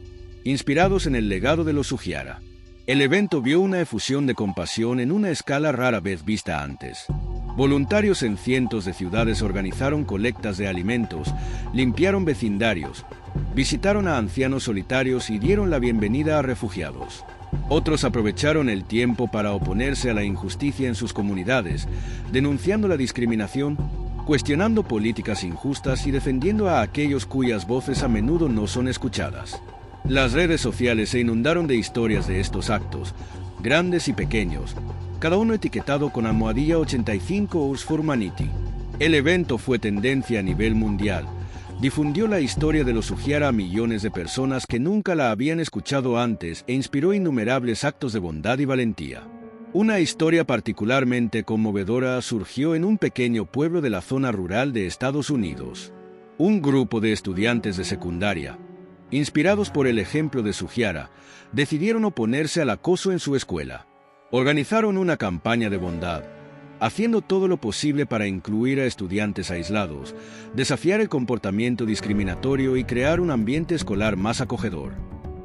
inspirados en el legado de los Sugiara. El evento vio una efusión de compasión en una escala rara vez vista antes. Voluntarios en cientos de ciudades organizaron colectas de alimentos, limpiaron vecindarios, visitaron a ancianos solitarios y dieron la bienvenida a refugiados. Otros aprovecharon el tiempo para oponerse a la injusticia en sus comunidades, denunciando la discriminación, cuestionando políticas injustas y defendiendo a aquellos cuyas voces a menudo no son escuchadas. Las redes sociales se inundaron de historias de estos actos, grandes y pequeños, cada uno etiquetado con almohadilla 85 Hours for Humanity. El evento fue tendencia a nivel mundial. Difundió la historia de los Sugiara a millones de personas que nunca la habían escuchado antes e inspiró innumerables actos de bondad y valentía. Una historia particularmente conmovedora surgió en un pequeño pueblo de la zona rural de Estados Unidos. Un grupo de estudiantes de secundaria, inspirados por el ejemplo de Sugiara, decidieron oponerse al acoso en su escuela. Organizaron una campaña de bondad, haciendo todo lo posible para incluir a estudiantes aislados, desafiar el comportamiento discriminatorio y crear un ambiente escolar más acogedor.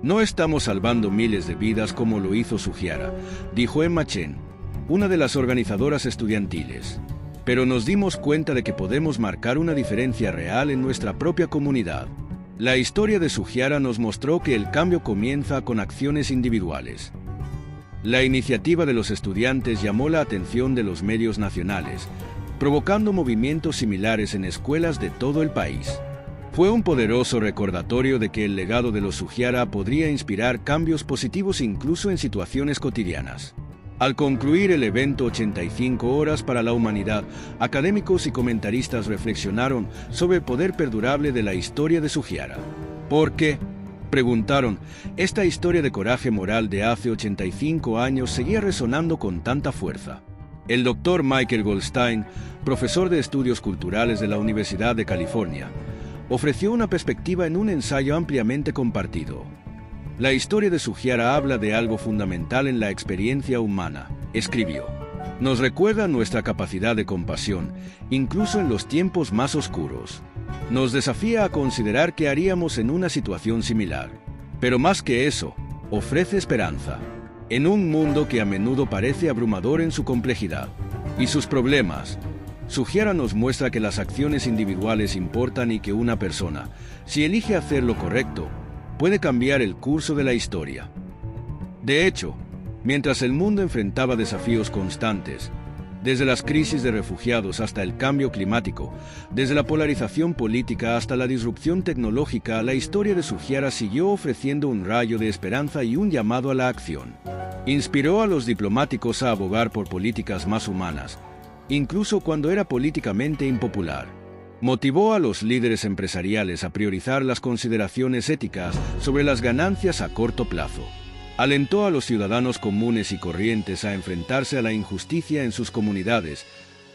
No estamos salvando miles de vidas como lo hizo Sugiara, dijo Emma Chen, una de las organizadoras estudiantiles, pero nos dimos cuenta de que podemos marcar una diferencia real en nuestra propia comunidad. La historia de Sugiara nos mostró que el cambio comienza con acciones individuales. La iniciativa de los estudiantes llamó la atención de los medios nacionales, provocando movimientos similares en escuelas de todo el país. Fue un poderoso recordatorio de que el legado de los Sugiara podría inspirar cambios positivos incluso en situaciones cotidianas. Al concluir el evento 85 Horas para la Humanidad, académicos y comentaristas reflexionaron sobre el poder perdurable de la historia de Sugiara. ¿Por qué?, preguntaron, esta historia de coraje moral de hace 85 años seguía resonando con tanta fuerza. El Dr. Michael Goldstein, profesor de estudios culturales de la Universidad de California, ofreció una perspectiva en un ensayo ampliamente compartido. La historia de Sugiara habla de algo fundamental en la experiencia humana, escribió. Nos recuerda nuestra capacidad de compasión, incluso en los tiempos más oscuros. Nos desafía a considerar qué haríamos en una situación similar. Pero más que eso, ofrece esperanza. En un mundo que a menudo parece abrumador en su complejidad y sus problemas, Sugiara nos muestra que las acciones individuales importan y que una persona, si elige hacer lo correcto, puede cambiar el curso de la historia. De hecho, mientras el mundo enfrentaba desafíos constantes, desde las crisis de refugiados hasta el cambio climático, desde la polarización política hasta la disrupción tecnológica, la historia de Sugiara siguió ofreciendo un rayo de esperanza y un llamado a la acción. Inspiró a los diplomáticos a abogar por políticas más humanas, incluso cuando era políticamente impopular. Motivó a los líderes empresariales a priorizar las consideraciones éticas sobre las ganancias a corto plazo. Alentó a los ciudadanos comunes y corrientes a enfrentarse a la injusticia en sus comunidades,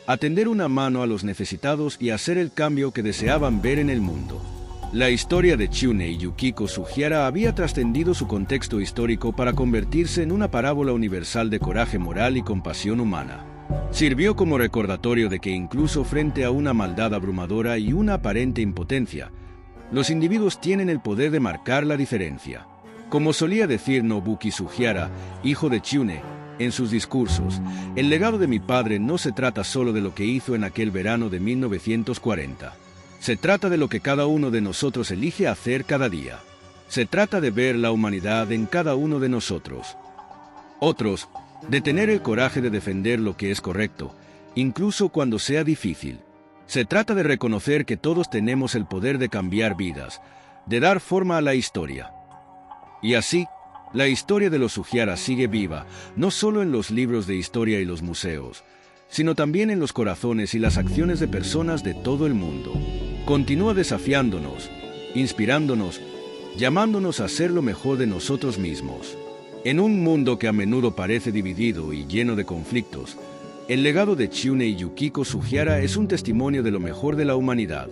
a tender una mano a los necesitados y a hacer el cambio que deseaban ver en el mundo. La historia de Chune y Yukiko Sugiara había trascendido su contexto histórico para convertirse en una parábola universal de coraje moral y compasión humana. Sirvió como recordatorio de que incluso frente a una maldad abrumadora y una aparente impotencia, los individuos tienen el poder de marcar la diferencia. Como solía decir Nobuki Sugiara, hijo de Chune, en sus discursos, el legado de mi padre no se trata solo de lo que hizo en aquel verano de 1940. Se trata de lo que cada uno de nosotros elige hacer cada día. Se trata de ver la humanidad en cada uno de nosotros. Otros, de tener el coraje de defender lo que es correcto, incluso cuando sea difícil. Se trata de reconocer que todos tenemos el poder de cambiar vidas, de dar forma a la historia. Y así, la historia de los Sugiara sigue viva, no solo en los libros de historia y los museos, sino también en los corazones y las acciones de personas de todo el mundo. Continúa desafiándonos, inspirándonos, llamándonos a ser lo mejor de nosotros mismos. En un mundo que a menudo parece dividido y lleno de conflictos, el legado de Tsunei y Yukiko Sugihara es un testimonio de lo mejor de la humanidad.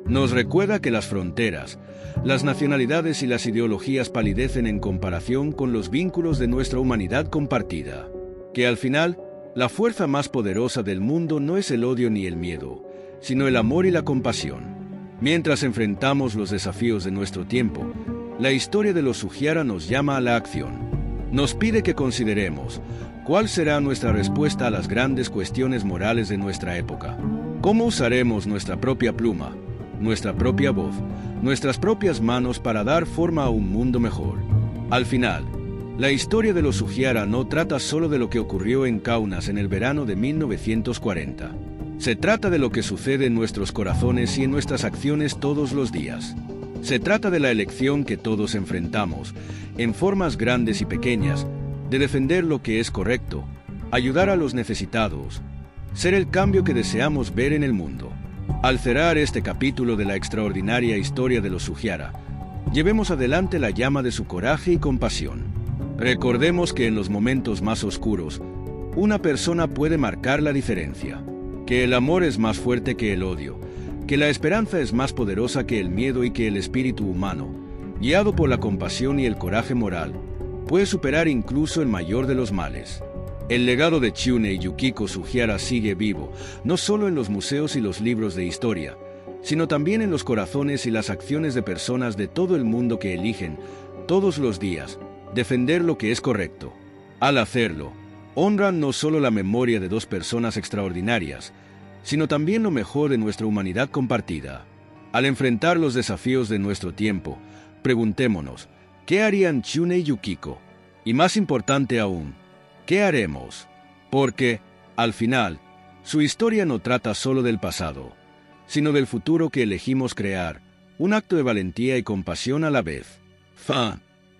Nos recuerda que las fronteras, las nacionalidades y las ideologías palidecen en comparación con los vínculos de nuestra humanidad compartida. Que al final, la fuerza más poderosa del mundo no es el odio ni el miedo, sino el amor y la compasión. Mientras enfrentamos los desafíos de nuestro tiempo, la historia de los Sugihara nos llama a la acción. Nos pide que consideremos cuál será nuestra respuesta a las grandes cuestiones morales de nuestra época. ¿Cómo usaremos nuestra propia pluma, nuestra propia voz, nuestras propias manos para dar forma a un mundo mejor? Al final, la historia de los Sugihara no trata solo de lo que ocurrió en Kaunas en el verano de 1940. Se trata de lo que sucede en nuestros corazones y en nuestras acciones todos los días. Se trata de la elección que todos enfrentamos, en formas grandes y pequeñas, de defender lo que es correcto, ayudar a los necesitados, ser el cambio que deseamos ver en el mundo. Al cerrar este capítulo de la extraordinaria historia de los Sugihara, llevemos adelante la llama de su coraje y compasión. Recordemos que en los momentos más oscuros, una persona puede marcar la diferencia, que el amor es más fuerte que el odio, que la esperanza es más poderosa que el miedo y que el espíritu humano, guiado por la compasión y el coraje moral, puede superar incluso el mayor de los males. El legado de Tsunei y Yukiko Sugihara sigue vivo, no solo en los museos y los libros de historia, sino también en los corazones y las acciones de personas de todo el mundo que eligen, todos los días, defender lo que es correcto. Al hacerlo, honran no solo la memoria de dos personas extraordinarias, sino también lo mejor de nuestra humanidad compartida. Al enfrentar los desafíos de nuestro tiempo, preguntémonos, ¿qué harían Tsunei y Yukiko? Y más importante aún, ¿qué haremos? Porque, al final, su historia no trata solo del pasado, sino del futuro que elegimos crear, un acto de valentía y compasión a la vez. Fin.